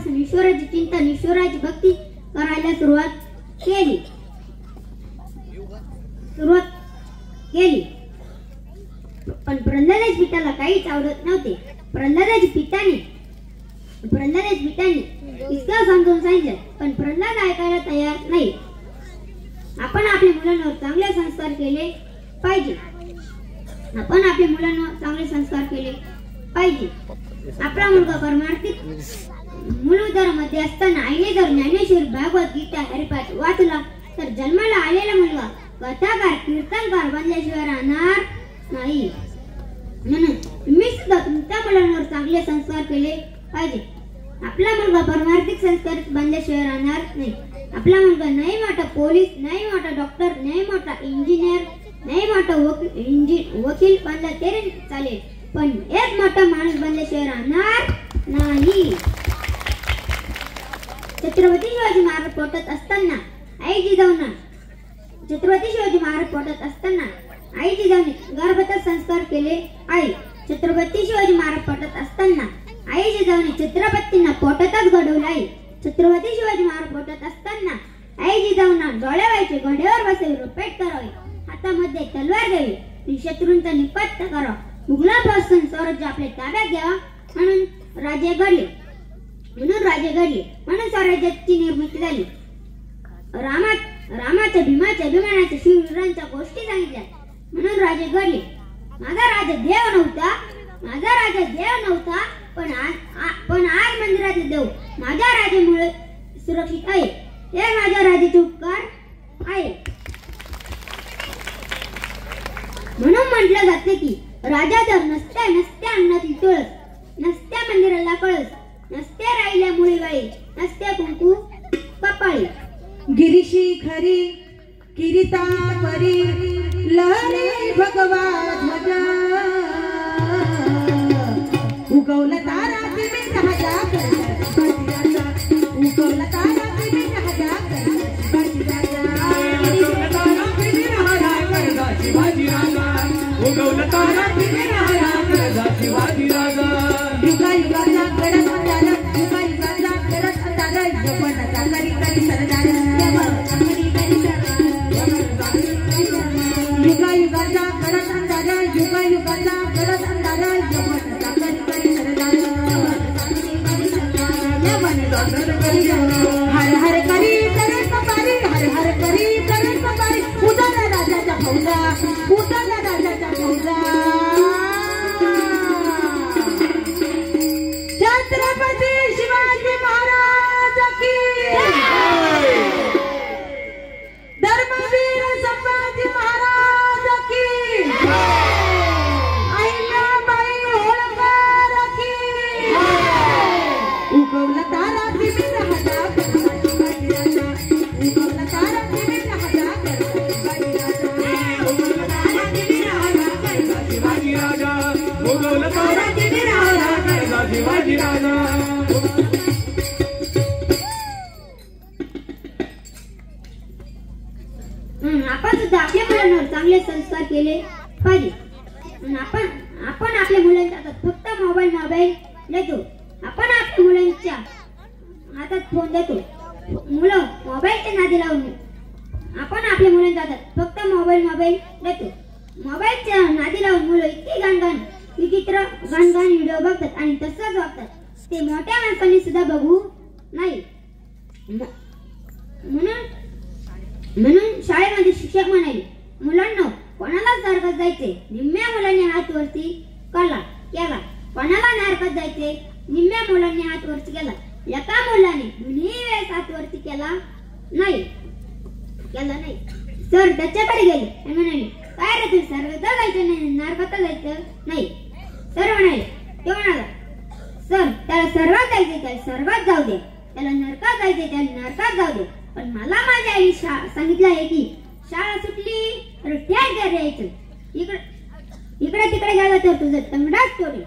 तेव्हापासून ईश्वराची चिंतन ईश्वराची भक्ती करायला सुरुवात केली पण प्रल्हादाच्या पित्याला काहीच आवडत नव्हते. प्रल्हादाच्या पित्याने इतकं समजून सांगितलं पण प्रल्हाद ऐकायला तयार नाही. आपण आपल्या मुलांवर चांगले संस्कार केले पाहिजे. आपला मुलगा परमार्थिक मूलउद्धारामध्ये असताना आईने जर ज्ञानेश्वर भागवत गीता हरिपाठ वाचला तर जन्माला आलेला मुलगा कथाकार कीर्तनकार बनल्याशिवाय राहणार नाही. म्हणून तुम्ही सुद्धा तुमच्या मुलांवर चांगले संस्कार केले पाहिजे. आपला मुलगा परमार्थिक संस्कार बनल्याशिवाय राहणार नाही. आपला मुलगा नाही मोठा पोलीस, नाही मोठा डॉक्टर, नाही मोठा इंजिनियर, नाही मोठा वकील बनला तरी चालेल पण एक मोठा माणूस बनल्याशिवाय राहणार नाही. छत्रपती शिवाजी महाराज पोटात असताना आई जिजाऊने गर्भाचा संस्कार केले आहे. छत्रपती शिवाजी महाराज पोटात असताना आई जिजाऊने छत्रपतींना पोटातच घडवले आहे. छत्रपती शिवाजी महाराज पोटात असताना आई जिजाऊंना डोळे व्हायचे, घोड्यावर बसावे, रुपेट करावे, हातामध्ये तलवार घ्यावी, शत्रूंचा निपात करावा, मुघलांपासून स्वराज्य आपल्या ताब्यात घ्यावा म्हणून राजे घडले. म्हणून स्वराज्याची निर्मिती झाली. रामाच्या भीमाच्या अभिमानाच्या शिववीरांच्या गोष्टी सांगितल्या म्हणून राजे घडले. माझा राजा देव नव्हता पण आज मंदिरातले देव माझ्या राजामुळे सुरक्षित आहे. हे माझ्या राजाचे उपकार आहे. म्हणून म्हटलं जाते की राजा जर नसत्या अन्नातील तुळस, नसत्या मंदिराला कळस, नसत्या राहिल्या मुळी गाळी, नसत्या कुंकू कपाळी. गिरीशी खरी किरीता परी लहरी भगवा ध्वजा उगवला तारा तिने राजा उगवला तारा तिने राजा शिवाजी राजा उगवला तारा तिने राजा शिवाजी राजा. युगायुगाचा कडक अंधार, युगायुगाचा कडक अंधार, यवनाचा करी करी सरदार, यवनाचा करी करी सरदार, युगायुगाचा कडक अंधार, युगायुगाचा कडक अंधार, यवनाचा करी करी सरदार, यवनाचा करी करी सरदार. हर हर करी तरस पपारी, हर हर करी तरस पपारी, उदाला राजाचा फौजा, उदाला राजाचा फौजा. छत्रपती शिवाजी महाराज की धर्मवीर संभाजी महाराज की अहिल्याबाई होळकर की. उगवला तारा तिने राजा उगवला तारा तिने राजा शिवाजी राजा उगवला तारा तिने राजा शिवाजी राजा. आपण सुद्धा आपल्या मुलांवर चांगले संस्कार केले पाहिजे. आपण आपल्या मुलांच्या हातात फक्त मोबाईल देतो. आपण आपल्या मुलांच्या हातात फोन देतो. मुलं मोबाईलच्या नादी लावून आपण आपल्या मुलांच्या हातात फक्त मोबाईल देतो. मोबाईलच्या नादी लावून मुलं इतकी विचित्र व्हिडिओ बघतात आणि तसंच वागतात. ते मोठ्या माणसांनी सुद्धा बघू नाही. म्हणून शाळेमध्ये शिक्षक म्हणाले, मुलांना कोणाला नरकात जायचे, निम्म्या मुलांनी हात वरती केला. कोणाला नरकात जायचे, निम्म्या मुलांनी हात वरती केला. एका मुलाने दोन्ही वेळेस हात वरती केला नाही. सर त्याच्याकडे गेले आणि म्हणाले, काय रे तू स्वर्गात जायचं नाही, नरकात जायचं नाही. सर म्हणाला, सर त्याला स्वर्गात जायचे त्याला स्वर्गात जाऊ दे, त्याला नरकात जायचे त्याला नरकात जाऊ दे, पण मला माझ्या आई सांगितलं आहे की शाळा सुटली तर त्याच घरी यायचं. इकडे तिकडे गेला तर तुझं तंगडाच तोडे.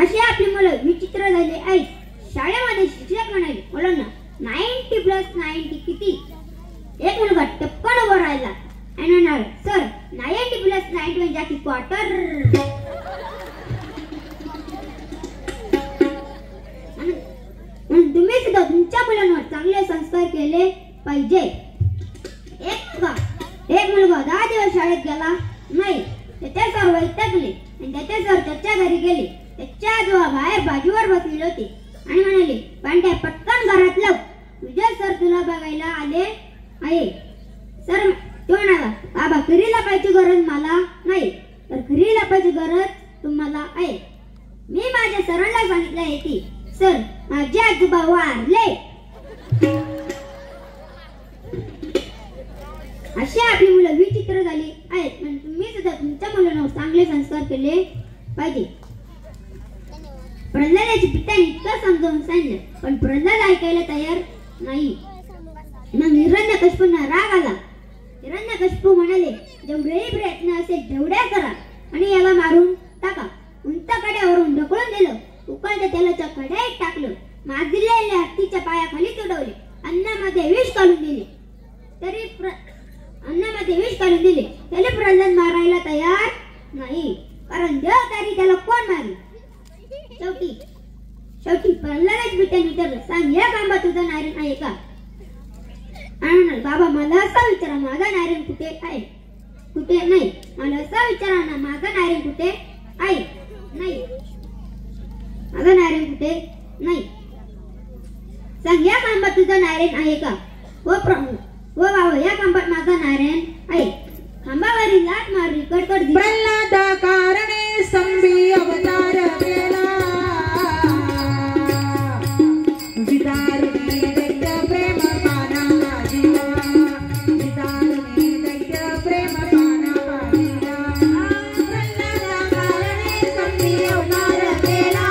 अशी आपली मुलं विचित्र झाले आहेत. शाळेमध्ये शिक्षक म्हणाले, मुलांना 90+90 किती? एक मुलगा टपकन उभा राहिला आणि म्हणाला, सर 90+90 म्हणजे क्वार्टर. पाहिजे. एक मुलगा 10 दिवस शाळेत गेला नाही. त्याचे सर वैतागले आणि त्याचे सर त्याच्या घरी गेले. त्याच्या आजोबा बाहेर बाजूवर बसलेले होते आणि म्हणाले, पांड्या पटकन घरात लव, तुझे सर तुला बघायला आले आहे. सर तो म्हणाला, बाबा खरी लपायची गरज मला नाही, तर खरी लपायची गरज तुम्हाला आहे. मी माझ्या सरांना सांगितले आहे की सर माझे आजोबा वारले. अशी आपली मुलं विचित्र झाली आहेत. पण तुम्ही सुद्धा तुमच्या मुलांना चांगले संस्कार केले पाहिजे. प्रल्हादाची पित्याने इतकं समजावून सांगितलं, पण प्रल्हाद ऐकायला तयार नाही. मग हिरण्यकश्यपूंना राग आला. हिरण्यकश्यपू म्हणाले, जेवढेही प्रयत्न असेल तेवढ्या करा आणि याला मारून टाका. उंच कड्यावरून ढकलून दिलं, उकळत्या तेलाच्या कढईत टाकलं, माजलेल्या हत्तीच्या पायाखाली तुडवले, अन्नामध्ये विष घालून दिले. त्याला प्रल्हाद मारायला तयार नाही, कारण देवतारी त्याला कोण मारले. शेवटी प्रल्हादाच्या पित्याने विचारलं, सांग या खांबा तुझा नारायण आहे का? आणि बाबा मला असं विचारा, माझा नारायण कुठे आहे? कुठे नाही. मला असं विचारा ना, माझा नारायण कुठे आहे? नाही. माझा नारायण कुठे नाही. सांग या खांबा तुझा नारायण आहे का? हो प्रभू, हो बाबा, या खांबात माझा नारायण आहे. खांबावरील लाट मारली, कडकड प्रल्हादा कारणे स्तंभी अवतार केला. विदारुणी दैत्य प्रेम पाना पाजिला. विदारुणी दैत्य प्रेम पाना पाजिला. प्रल्हादा कारणे स्तंभी अवतार केला.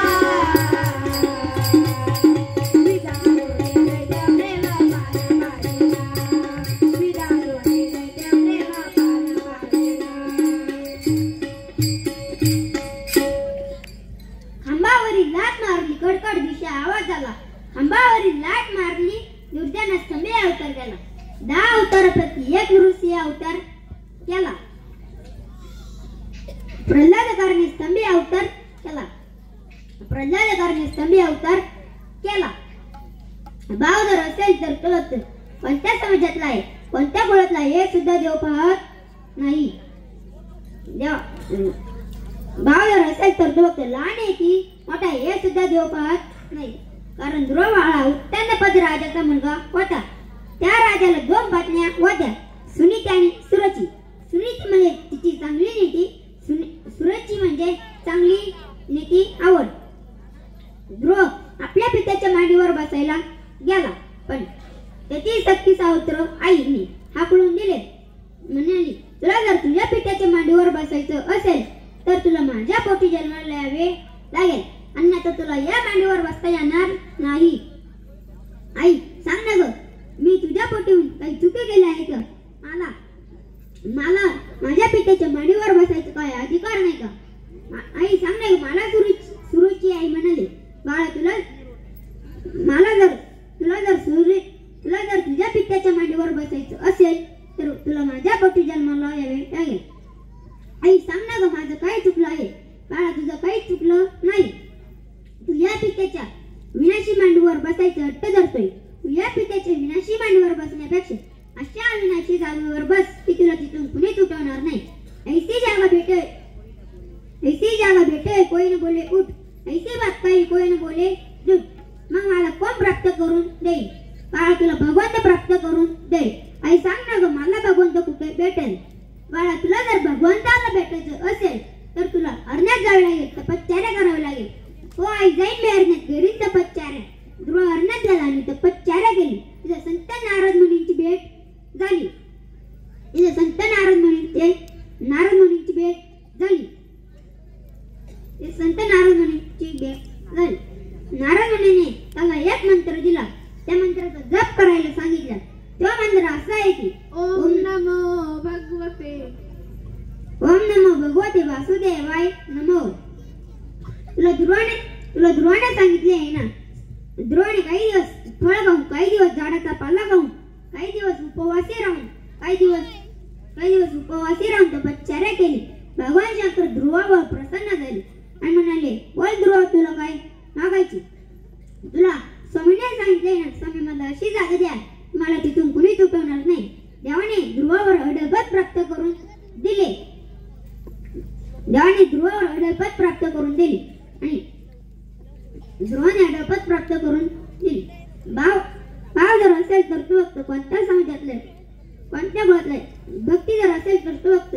विदारुणी दैत्य प्रेम पाना पाजिला. विदारुणी दैत्य प्रेम पाना पाजिला. खांबावरील लाट मारली, कडकड दिशा आवाज आला. खांबावरील लाट मारली, दुर्जन स्तंभी अवतार केला. 10 अवतारापैकी एक ऋषी अवतार केला. प्रल्हादाकारणे स्तंभी अवतार केला. प्रल्हादाकारणे स्तंभी अवतार केला. भाव जर असेल तर कळत कोणत्या समाजातला आहे, कोणत्या कुळातला आहे हे सुद्धा देव पाहत नाही. भाव जर असेल तर तो लहान आहे की मोठा आहे हे सुद्धा देव पाहत नाही. कारण ध्रुव हा उत्तमपद राजाचा मुलगा होता. त्या राजाला 2 बातम्या होत्या, सुनीती आणि सुरुची. सुनीती म्हणजे तिची चांगली नीती, सुरुची म्हणजे चांगली नीती आवड. ध्रुव आपल्या पित्याच्या मांडीवर बसायला गेला, पण त्याची सक्की सावत्र आईने हाकलून दिले. म्हणाली, तुला जर तुझ्या पित्याच्या मांडीवर बसायचं असेल तर तुला माझ्या पोटी जन्माला यावे लागेल, अन्यथा तुला या मांडीवर बसता येणार नाही. आई सांग ना ग, मी तुझ्या पोटीहून काही चुकी केली आहे का? मला माझ्या पित्याच्या मांडीवर बसायचं काय अधिकार नाही का? आई सांग ना ग. मला सुरुची आई म्हणाली, बाळा तुला जर तुझ्या पित्याच्या मांडीवर बसायचं असेल तर तुला माझ्या पोटी जन्माला यावे लागेल. आई सांग ना ग, माझं काय चुकलं आहे? बाळा तुझं काही चुकलं नाही. तू या पित्याच्या विनाशी मांडीवर बसायचं हट्ट धरतोय. तू या पित्याच्या विनाशी मांडीवर बसण्यापेक्षा अशा विनाशी जागेवर बस की तुला तिथून कुणीच उठवणार नाही. ऐसी जागा भेटे कोई न बोले उठ, ऐसी बात काही कोई न बोले दूध. मग मला कोण प्राप्त करून देईल? बाळा तुला भगवंत प्राप्त करून देईल. आई सांग ना ग, मला भगवंत कुठे भेटेल? बाळा तुला जर भगवंताला भेटायचं असेल तर तुला अरण्यात जावे लागेल, तपश्चर्या करावी लागेल. हो आई, जाईन मी अरण्यात, करीन तपश्चर्या. ध्रुव अरण्यात गेला आणि तपश्चर्या केली. तिथे संत नारद मुनींची भेट झाली. नारद मुनींची भेट झाली. नारद मुनीने त्याला एक मंत्र दिला. त्या मंत्राचा जप करायला सांगितलं. तो मंत्र असा आहे की ओम नमो भगवते वासुदेवाय नमो. तुला ध्रुवाने सांगितले आहे ना. ध्रुवाने काही दिवस फळ खाऊन, काही दिवस झाडाचा पाला खाऊन, काही दिवस उपवासी राहून तपश्चर्या केली. भगवान शंकर ध्रुवावर प्रसन्न झाले आणि म्हणाले, बोल ध्रुव, तुला काय मागायची? तुला स्वामीने सांगितले ना, स्वामी मला अशी जागा द्या मला तिथून कुणीच उपयोगणार नाही. देवाने ध्रुवावर अडलपद प्राप्त करून दिले. देवाने ध्रुवावर अडलपद प्राप्त करून दिले आणि ध्रुवाने अडलपद प्राप्त करून दिले. भाव जर असेल तर तो भक्त कोणत्या समाजातले कोणत्या गुणातले, भक्ती जर असेल तर तो भक्त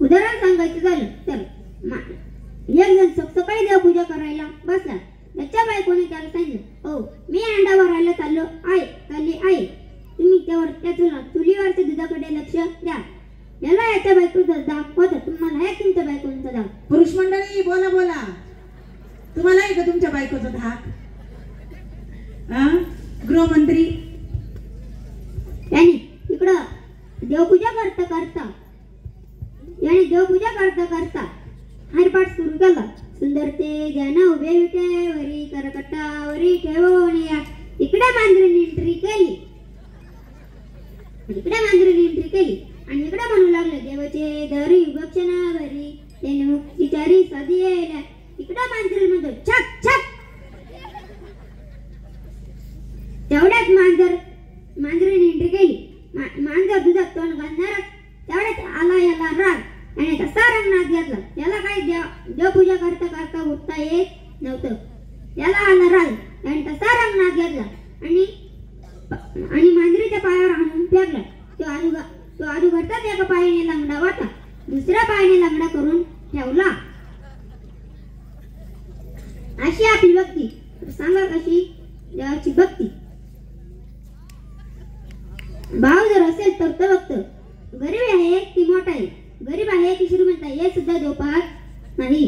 उदाहरण सांगायचं झालं तर एक जण सकाळी देवपूजा करायला बसला. त्याच्या बायकोने त्याला सांगितलं, हो मी अंडा भरायला चालली आहे, तुम्ही त्या चुलीवरच्या दुधाकडे लक्ष द्या. याला याच्या बायकोचा दाग होता, तुम्हाला आहे तुमच्या बायकोचा दाग. पुरुष मंडळी बोला बोला, तुम्हाला आहे का तुमच्या बायकोचा धाक? गृहमंत्री याने इकडं देवपूजा करता हरिपाठ सुरू केला. सुंदर ते ज्ञान उभे विटेवरी करकट्टावरी ठेवून या. इकडे मांजरीने एंट्री केली आणि इकडे म्हणू लागले, देवाचे दरी भक्षणा भरी त्याने मुक्तीचारी साधी यायला. इकडे मांजरी म्हणतो छक छक. तेवढ्यात मांजरीने एंट्री केली. मांजर दुधात तोंड घालणारच तेवढ्यात आला याला राग आणि तसा रंगणात घेतला. त्याला काही देवपूजा करता उठता येत नव्हतं. त्याला आला राग आणि तसा रंगणात घेतला आणि मांजरीच्या पायावर आणून फेकला. तो आजूघरचाच एका पायाने लंगडा वाटा, दुसऱ्या पायाने लंगडा करून ठेवला. अशी आपली भक्ती. सांगा कशी देवाची भक्ती. भाव जर असेल तर तो भक्त गरीब आहे की मोठा आहे, गरीब आहे की श्रीमंत आहे हे सुद्धा देव पाहत नाही.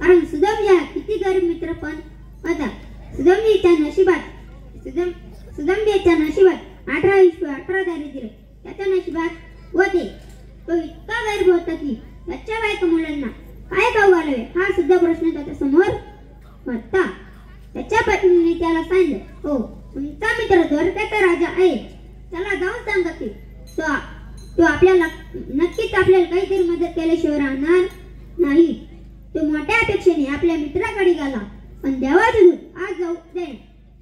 कारण सुदामजी किती गरीब मित्र पण होता. सुदामजीच्या नशिबात 18 दारिद्र्य त्याच्या नशिबात होते. तो इतका गरीब होता की त्याच्या बायका मुलांना काय खाऊ घालावे हा सुद्धा प्रश्न त्याच्या समोर होता. त्याच्या पत्नीने त्याला सांगितलं, हो तुमचा मित्र द्वारकेचा राजा आहे, त्याला जाऊन सांगा की तो आपल्याला नक्कीच आपल्याला काहीतरी मदत केल्याशिवाय राहणार नाही. तो मोठ्या अपेक्षेने आपल्या मित्राकडे गेला, पण देवाचे दूत आज जाऊ दे.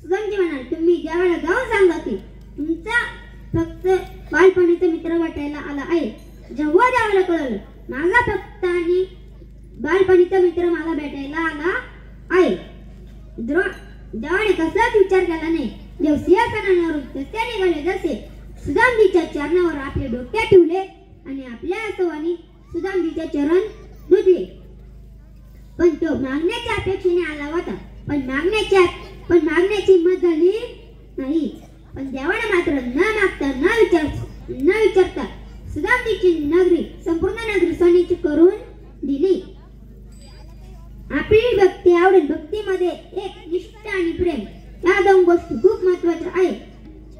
सुदामजी म्हणाले, तुम्ही देवाला जाऊन सांगा की तुमचा फक्त बालपणीचा मित्र भेटायला आला आहे. जेव्हा देवाला कळलं माझा फक्त आणि बालपणीचा मित्र मला भेटायला आला आहे, देवाने कसाच विचार केला नाही. देव सिंहासनावरून तसे निघाले जसे सुदामजीच्या चरणावर आपले डोके ठेवले आणि आपल्या आसवानी सुदामजीचे चरण धुतले. पण तो मागण्याच्या अपेक्षेने आला होता, पण मागण्याची हिंमत झाली नाही. पण देवाने मात्र न विचारता सुदामजीची नगरी संपूर्ण नगरी सोन्याची करून दिली. आपली भक्ती आवडेल. भक्तीमध्ये एक निष्ठा आणि प्रेम या दोन गोष्टी खूप महत्वाच्या आहेत.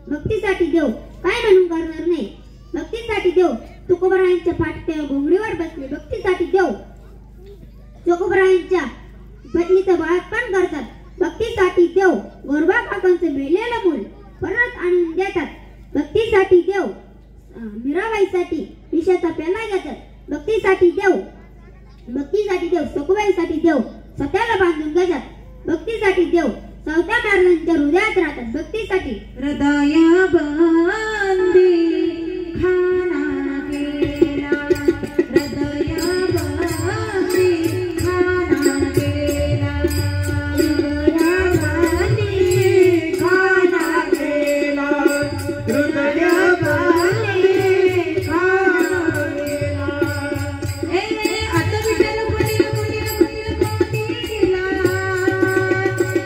भक्तीसाठी देव काय म्हणून करणार नाही. भक्तीसाठी देव तुकोबरायांच्या फाटक्या घोंगडीवर बसले. भक्तीसाठी देव तुकोबरायांच्या पत्नीचं बाळपण करतात. भक्तीसाठी देव गोरबा काकांचं मेलेलं मूल परत आणून देतात. भक्तीसाठी देव मीराबाईसाठी विषाचा पेला घेतात. भक्तीसाठी देव सखुबाईसाठी देव स्वतःला बांधून घेतात. भक्तीसाठी देव चौथ्या महाराजांच्या हृदयात राहतात. भक्तीसाठी हृदया बांधी खाना गेला, हृदया बांधी खाना गेला, हृदया बांधी खाना गेला, हृदया बांधी खाना गेला. आता विठ्ठल कोंडीला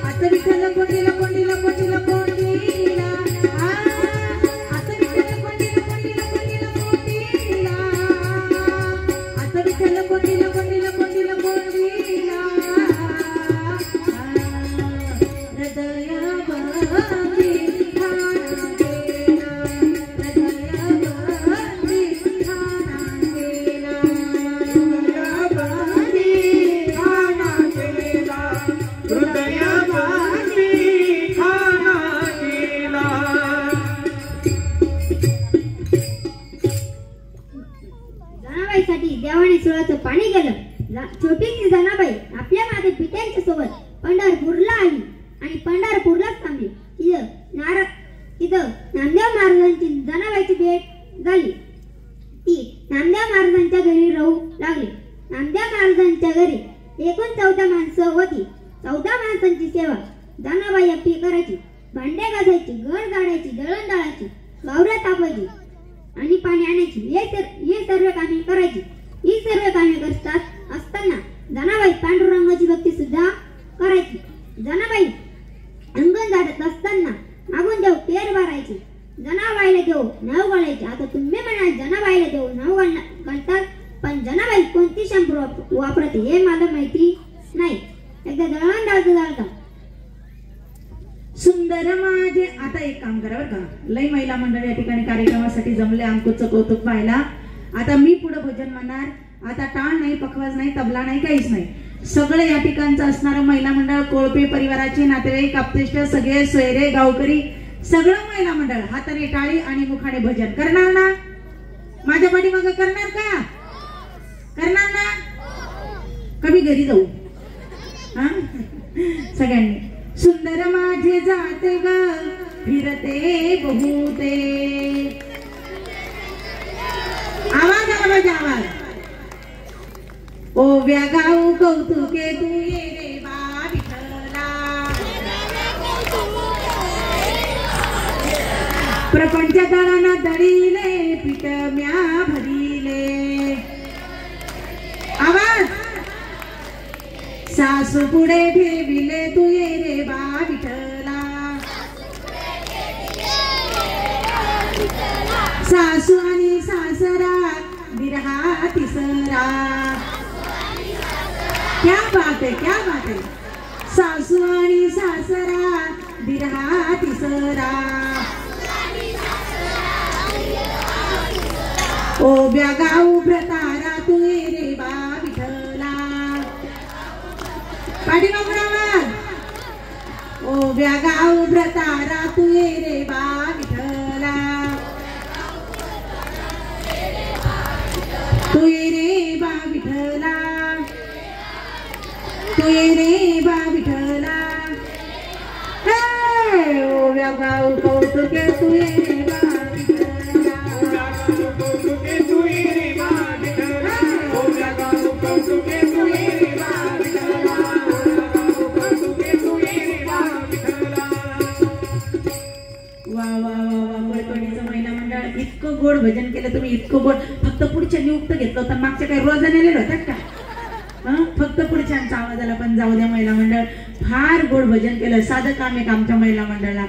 आता विठ्ठल कोंडीला कोंडीला कोंडीला कोंडीला आता विठ्ठल कोंडीला कोंडीला कोंडीला कोंडीला आता विठ्ठल कोंडीला कोंडीला कोंडीला कोंडीला हृदया बांधी खाना गेला, हृदया बांधी खाना गेला, हृदया बांधी खाना गेला, हृदया बांधी खाना गेला. जनाबाईसाठी देवाने सुळाचं पाणी गेलं. छोटीशी जनाबाई आपल्या मागे पित्यांच्या सोबत पंढरपूरला आली आणि पंढरपूरलाच थांबली. तिथं होती. 14 माणसांची सेवा जनाबाई एकटी करायची. भांडे घासायची, घर झाडायची, दळण दळायची, वावरात तापायची आणि पाणी आणायची. हे सर्व कामे करायची. ही सर्व कामे करतात असताना जनाबाई पांडुरंगाची भक्ती सुद्धा करायची. जनाबाई अंगण झाडत असताना मागून देव पेर भरायची. जनाबाईला देव नाव घालायचे. आता तुम्ही म्हणाल जनाबाईला देव नाव घालतात, पण जनाबाई कोणती शॅम्पू वापरते हे मला माहिती नाही. एकदा दळण दळता सुंदर माझे. आता एक काम करा बरं का, लई महिला मंडळ या ठिकाणी कार्यक्रमासाठी जमले, आमचं कौतुक पाहायला. आता मी पुढे भजन म्हणणार. आता टाळ नाही, पखवाज नाही, तबला नाही, काहीच नाही. सगळं या ठिकाणचं असणारं महिला मंडळ, कोळपे परिवाराचे नातेवाईक, आप्तेष्ट सगळे, सोयरे, गावकरी, सगळं महिला मंडळ हाताने टाळी आणि मुखाने भजन करणार ना? माझ्या पाठीमागं करणार का? करणार ना? कमी घरी जाऊ हा सगळ्यांनी. सुंदर माझे जाते ग फिरते बहुते. आवाज आला पाहिजे, आवाज. ओव्या गाऊ कौतुके तू ये रे बा विठ्ठला. प्रपंच दळाना दळीले पीठ म्या भरिले. आवाज. सासू पुढे ठेविले तू ये रे बा विठ्ठला. सासू आणि सासरा बिरहा तिसरा. क्या बात है, क्या बात है. सासू आणि सासरा बिरहा तिसरा. ओव्या गाऊ भ्रतारा तू ये रे बा विठ्ठला. पाठीमागून आवाज. ओव्या गाऊ भ्रतारा तू ये रे बा विठ्ठला. तू ये रे बा विठ्ठला. तू ये रे बा विठ्ठला. ओव्या गाऊ कौतुके तू ये रे बा विठ्ठला. कौतुके तू ये रे बा विठ्ठला. ओव्या गाऊ कौतुके तू ये रे बा विठ्ठला. कौतुके तू ये रे बा विठ्ठला. वा वा वा वा. कोळपणीचं महिला मंडळ इतकं गोड भजन केलं तुम्ही, इतकं गोड. फक्त पुढच्या नियुक्त घेतलं होतं, मागच्या काही रोजाने आलेलं होतात का? फक्त पुढच्यांचा आवाजाला पण जाऊ द्या. महिला मंडळ फार गोड भजन केलं. साधं काम आहे आमच्या महिला मंडळाला.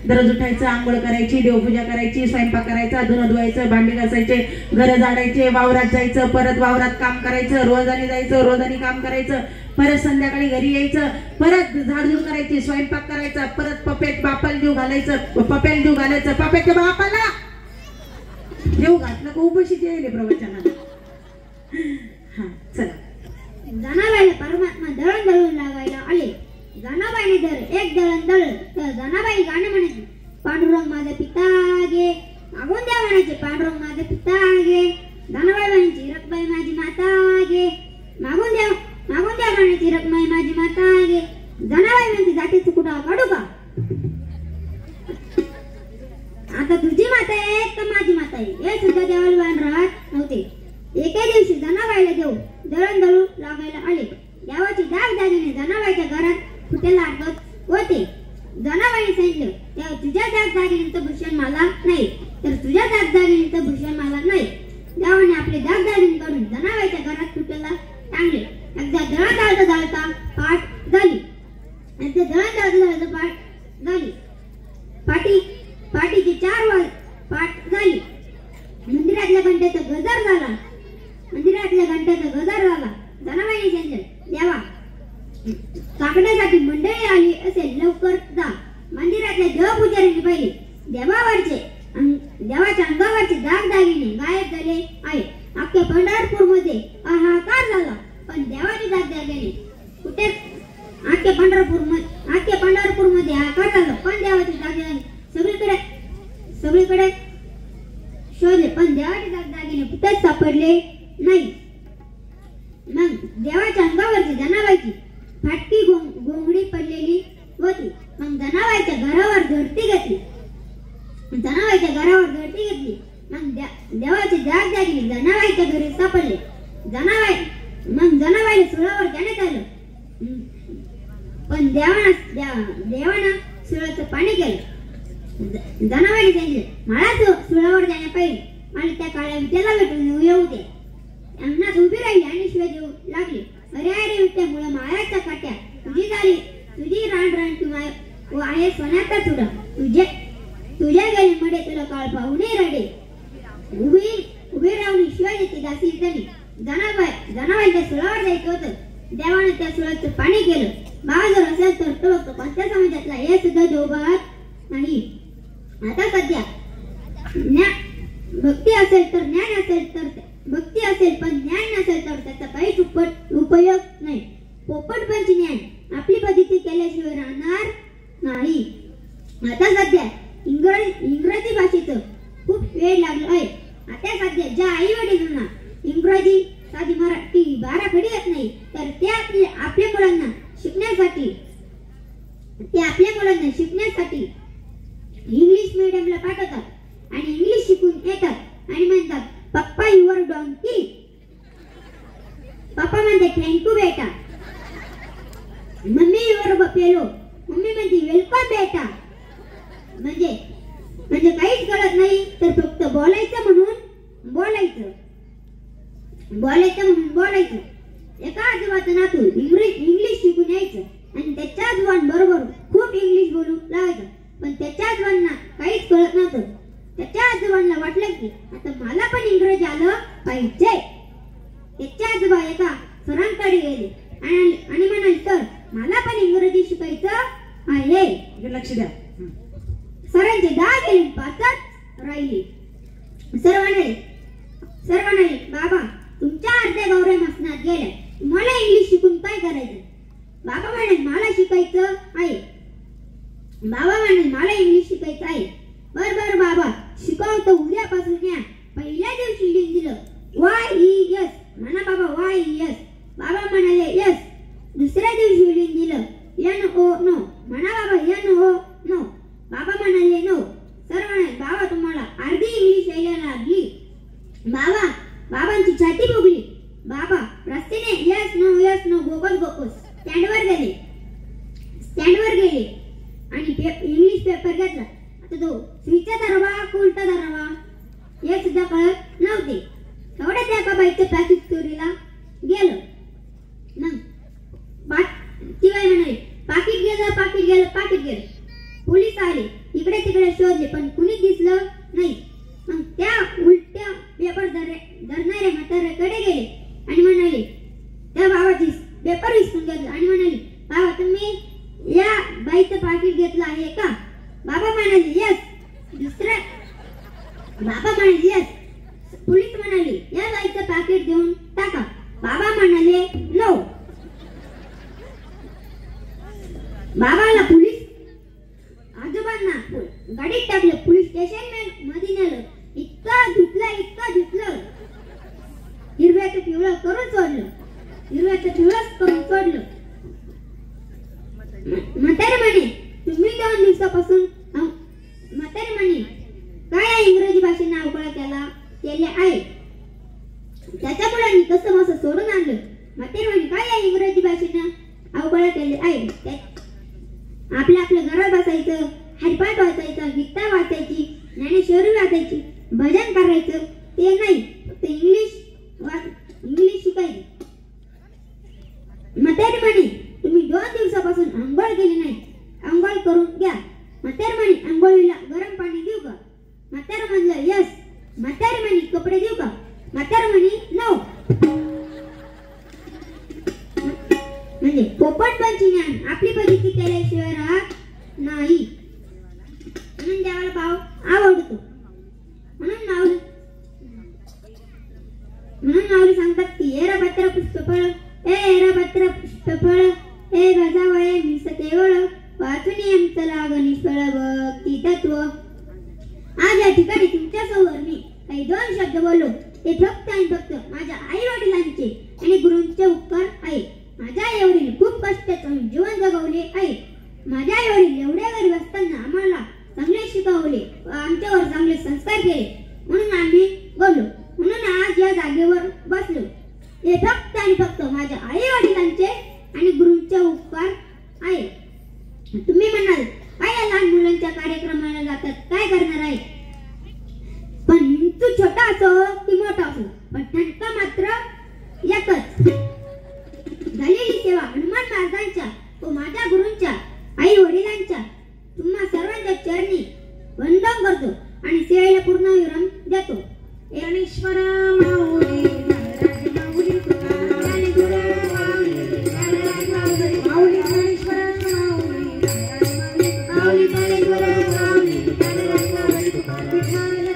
दररोज उठायचं, आंघोळ करायची, देवपूजा करायची, स्वयंपाक करायचा, धुणं धुवायचं, भांडी घासायचे, घर झाडायचे, वावरात जायचं, परत वावरात काम करायचं, रोजाने जायचं, रोजाने काम करायचं, परत संध्याकाळी घरी यायचं, परत झाडझूड करायची, स्वयंपाक करायचा, परत पपेट बापाला जीव घालायचं, पप्याला जीव घालायचं, पप्याच्या बापाला जीव घातलं का उपाशी जेले प्रवचनाला. हा चला. जनाबाईला परमात्मा दळण दळून लागायला आले. जनाबाईने जर एक दळण दळलं तर जनाबाई गाणं म्हणायची. पांडुरंग माझे पिता गे. मागून द्या म्हणायचे. पांडुरंग माझे पिता गे. जनाबाई म्हणायची रखबाई माझी माता गे. मागून द्या म्हणायची रखबाई माझी माता गे. जनाबाई म्हणते जाती चुकुटा काढू का? आता तुझी माता आहे का माझी माता आहे हे सुद्धा देवाला भान राहत नव्हते. एके दिवशी जनाबाईला देव दळण दळू लागायला आले. देवाची दागदागिने जनाबाईच्या घरात फुटेला अडकत होते. जनाबाईने सांगितलं तेव्हा तुझ्या दागदागिन्यांचं भूषण मला नाही, तर तुझ्या दागदागिन्यांचं भूषण मला नाही. देवाने आपले दागदागिने काढून जनाबाईच्या घरात फुटेला टांगले. एकदा दळण दळता पाठ झाली. पाठीची 4 वाज पाठ झाली. मंदिरातल्या घंटेचा गजर झाला. जनाबाईने सांगितलं देवा काकण्यासाठी मंडळी आली असेल, लवकर जा. मंदिरातल्या देवपुजारीने पाहिले देवाच्या अंगावरचे दागदागिने गायब झाले आहे. अख्ख्या पंढरपूरमध्ये हाहाकार झाला. पण देवाचे दागदागिने कुठे? अख्ख्या पंढरपूरमध्ये हाहाकार झाला. पण देवाचे दागदागिने सगळीकडे शोधले, पण देवाचे दागदागिने कुठेच सापडले नाही. मग देवाच्या अंगावरची जनाबाईची फाटकी घोंगडी पडलेली होती. मग जनाबाईच्या घरावर झडती घेतली. मग देवाचे दागदागिने जनाबाईच्या घरी सापडले. जनाबाईला सुळावर घेण्यात आलं. पण देवानं सुळाचं पाणी केलं. जनावरांनी सांगितलं मला सुळावर जाण्या पाहिजे, मला त्या काळ्या विट्याला भेटून येऊ दे. अंगणात उभी राहिली आणि शिवाय देऊ लागली. अरे अरे विट्यामुळे मायाच्या काट्या तुझी झाली, तुझी रान तू आहे सोन्याचा चुडा, तुझ्या गेले मडे तुला काळ पाहुणे रडे. उभी राहून शिवाय देते दासी जणी. जनाबाईच्या सुळावर जायचं होतं. देवाने त्या सुळाचं पाणी केलं. बाबा जर असेल तर तो कोणत्या समाजातला हे सुद्धा देवबात नाही. आता सध्या भक्ती असेल तर ज्ञान असेल तर भक्ती असेल पण ज्ञान नसेल तर त्याचा काहीच उपयोग नाही. पोपटपंची ज्ञान आपली पद्धती केल्याशिवाय राहणार नाही. आता सध्या इंग्रजी भाषेचं खूप वेळ लागलं आहे. आता सध्या ज्या आई वडिलांना इंग्रजी साधी मराठी बाराखडी येत नाही तर ते आपल्या मुलांना शिकण्यासाठी इंग्लिश मीडियमला पाठवतात आणि इंग्लिश शिकून येतात आणि म्हणतात पप्पा युअर डॉन्की. पप्पा म्हणते थँक्यू बेटा. Mummy your buffalo. मम्मी म्हणते वेलकम बेटा. म्हणजे काहीच कळत नाही तर फक्त बोलायचं म्हणून बोलायचं. एका आजोबाचं नातू इंग्लिश शिकून यायचं आणि त्याच्या आजोबां बरोबर खूप इंग्लिश बोलू लागायचं. पण त्याच्या आजोबांना काहीच कळत नव्हतं. त्याच्या आजोबांना वाटलं की आता मला पण इंग्रजी आलं पाहिजे. त्याच्या आजोबा एका सरांकडे गेले आणि म्हणाले सर मला पण इंग्रजी शिकायचं आहे. लक्ष द्या. सरांचे 10 गेले 5च राहिले. सर म्हणाले बाबा तुमच्या अर्ध्या गौऱ्या मसनात गेल्या, मला इंग्लिश शिकून काय करायचं. बाबा म्हणाले मला शिकायचं आहे. मला इंग्लिश शिकायचं आहे. बर बाबा शिकवतो, उद्यापासून या. पहिल्या दिवशी लिहून दिलं YES. म्हणा बाबा YES. बाबा म्हणाले यस. दुसऱ्या दिवशी लिहून दिलं NO नो. म्हणा बाबा NO नो. बाबा म्हणाले नो. सर म्हणाले बाबा तुम्हाला अर्धी इंग्लिश यायला लागली. बाबांची छाती फुगली. बाबा रस्त्याने यस नो गोकस स्टँडवर गेले आणि इंग्लिश पेपर घेतला. आता तो स्विचचा धरावा का उलटा धरावा हे सुद्धा कळत नव्हते. तेवढ्यात एका बाईचं पॅकेट चोरीला गेलं. ती बाई म्हणाली पाकिट गेलं. पोलीस आले, इकडे तिकडे शोधले पण कुणीच दिसलं नाही. मग त्या उलट्या पेपर धरणाऱ्या म्हाताऱ्याकडे गेले आणि म्हणाले त्या बाबाची पेपर विसरून घेतला आणि म्हणाले बाबा तुम्ही या बाईचं पाकिट घेतलं आहे का. बाबा म्हणाले यस. बाबा म्हणाले यस. पोलीस म्हणाले या बाईचं पाकिट देऊन टाका. बाबा म्हणाले नो. बाबाला पोलीस आजोबांना गाडीत टाकलं. पोलीस स्टेशन मध्ये नेलं. इतकं धुतलं हिरव्याचं पिवळं करून सोडलं. म्हातारे म्हणे तुम्ही 2 दिवसापासून म्हातारे म्हणे काय इंग्रजी भाषेनं अवकळा केले आहे. त्याच्या मुलांनी कसं मसं सोडून आणलं. म्हातारे म्हणे काय इंग्रजी भाषेनं अवकळा केले आहे. आपल्या घरात बसायचं, हरिपाठ वाचायचं, गीता वाचायची, ज्ञानेश्वरी वाचायची, भजन करायचं ते नाही, फक्त इंग्लिश शिकायची. म्हातारे म्हणे तुम्ही 2 दिवसापासून अंघोळ केली नाही, अंघोळ करून घ्या. म्हातारे म्हणे अंघोळीला गरम पाणी देऊ का. म्हातारे म्हणलं यस. म्हातारे म्हणे कपडे देऊ का. म्हातारे म्हणे नो. म्हणजे पोपटपंची ज्ञान आपली पद्धती केल्याशिवाय राहत नाही. म्हणून देवाला भाव आवडतो. म्हणून माऊली सांगतात की एरभद्र पुष्पफळ हे गजावळे मिस केवळ वाचुनी आमचं लागण निष्फळ भक्ती तत्व. आज या ठिकाणी तुमच्या समोर मी काही 2 शब्द बोललो ते फक्त आणि फक्त माझ्या आई वडिलांचे आणि गुरूंचे उपकार आहे. माझ्या आई वडील खूप कष्टाचं जीवन जगवले आहे. माझ्या आई वडील एवढ्या गरीब असताना आम्हाला चांगले शिकवले व आमच्यावर चांगले संस्कार केले. म्हणून आम्ही बोललो. म्हणून आज या जागेवर बसलो. हे फक्त आणि फक्त माझ्या आई वडिलांचे आणि गुरूंचा उपकार आहे. तुम्ही म्हणाल काय या लहान मुलांच्या कार्यक्रमाला जातात, काय करणार आहे? पण हिंदू छोटा असो की मोठा असो, पण त्यांचा मात्र एकच. झालेली सेवा हनुमान महाराजांच्या व माझ्या गुरूंच्या, आई वडिलांच्या, तुम्हा सर्वांच्या चरणी वंदन करतो आणि सेवेला पूर्ण विराम देतो. ज्ञानेश्वर माऊली ज्ञानराज माऊली तुकाराम ज्ञानेश्वर माऊली ज्ञानराज माऊली माऊली ज्ञानेश्वर माऊली ज्ञानराज माऊली ज्ञानेश्वर माऊली ज्ञानराज माऊली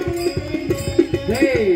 जय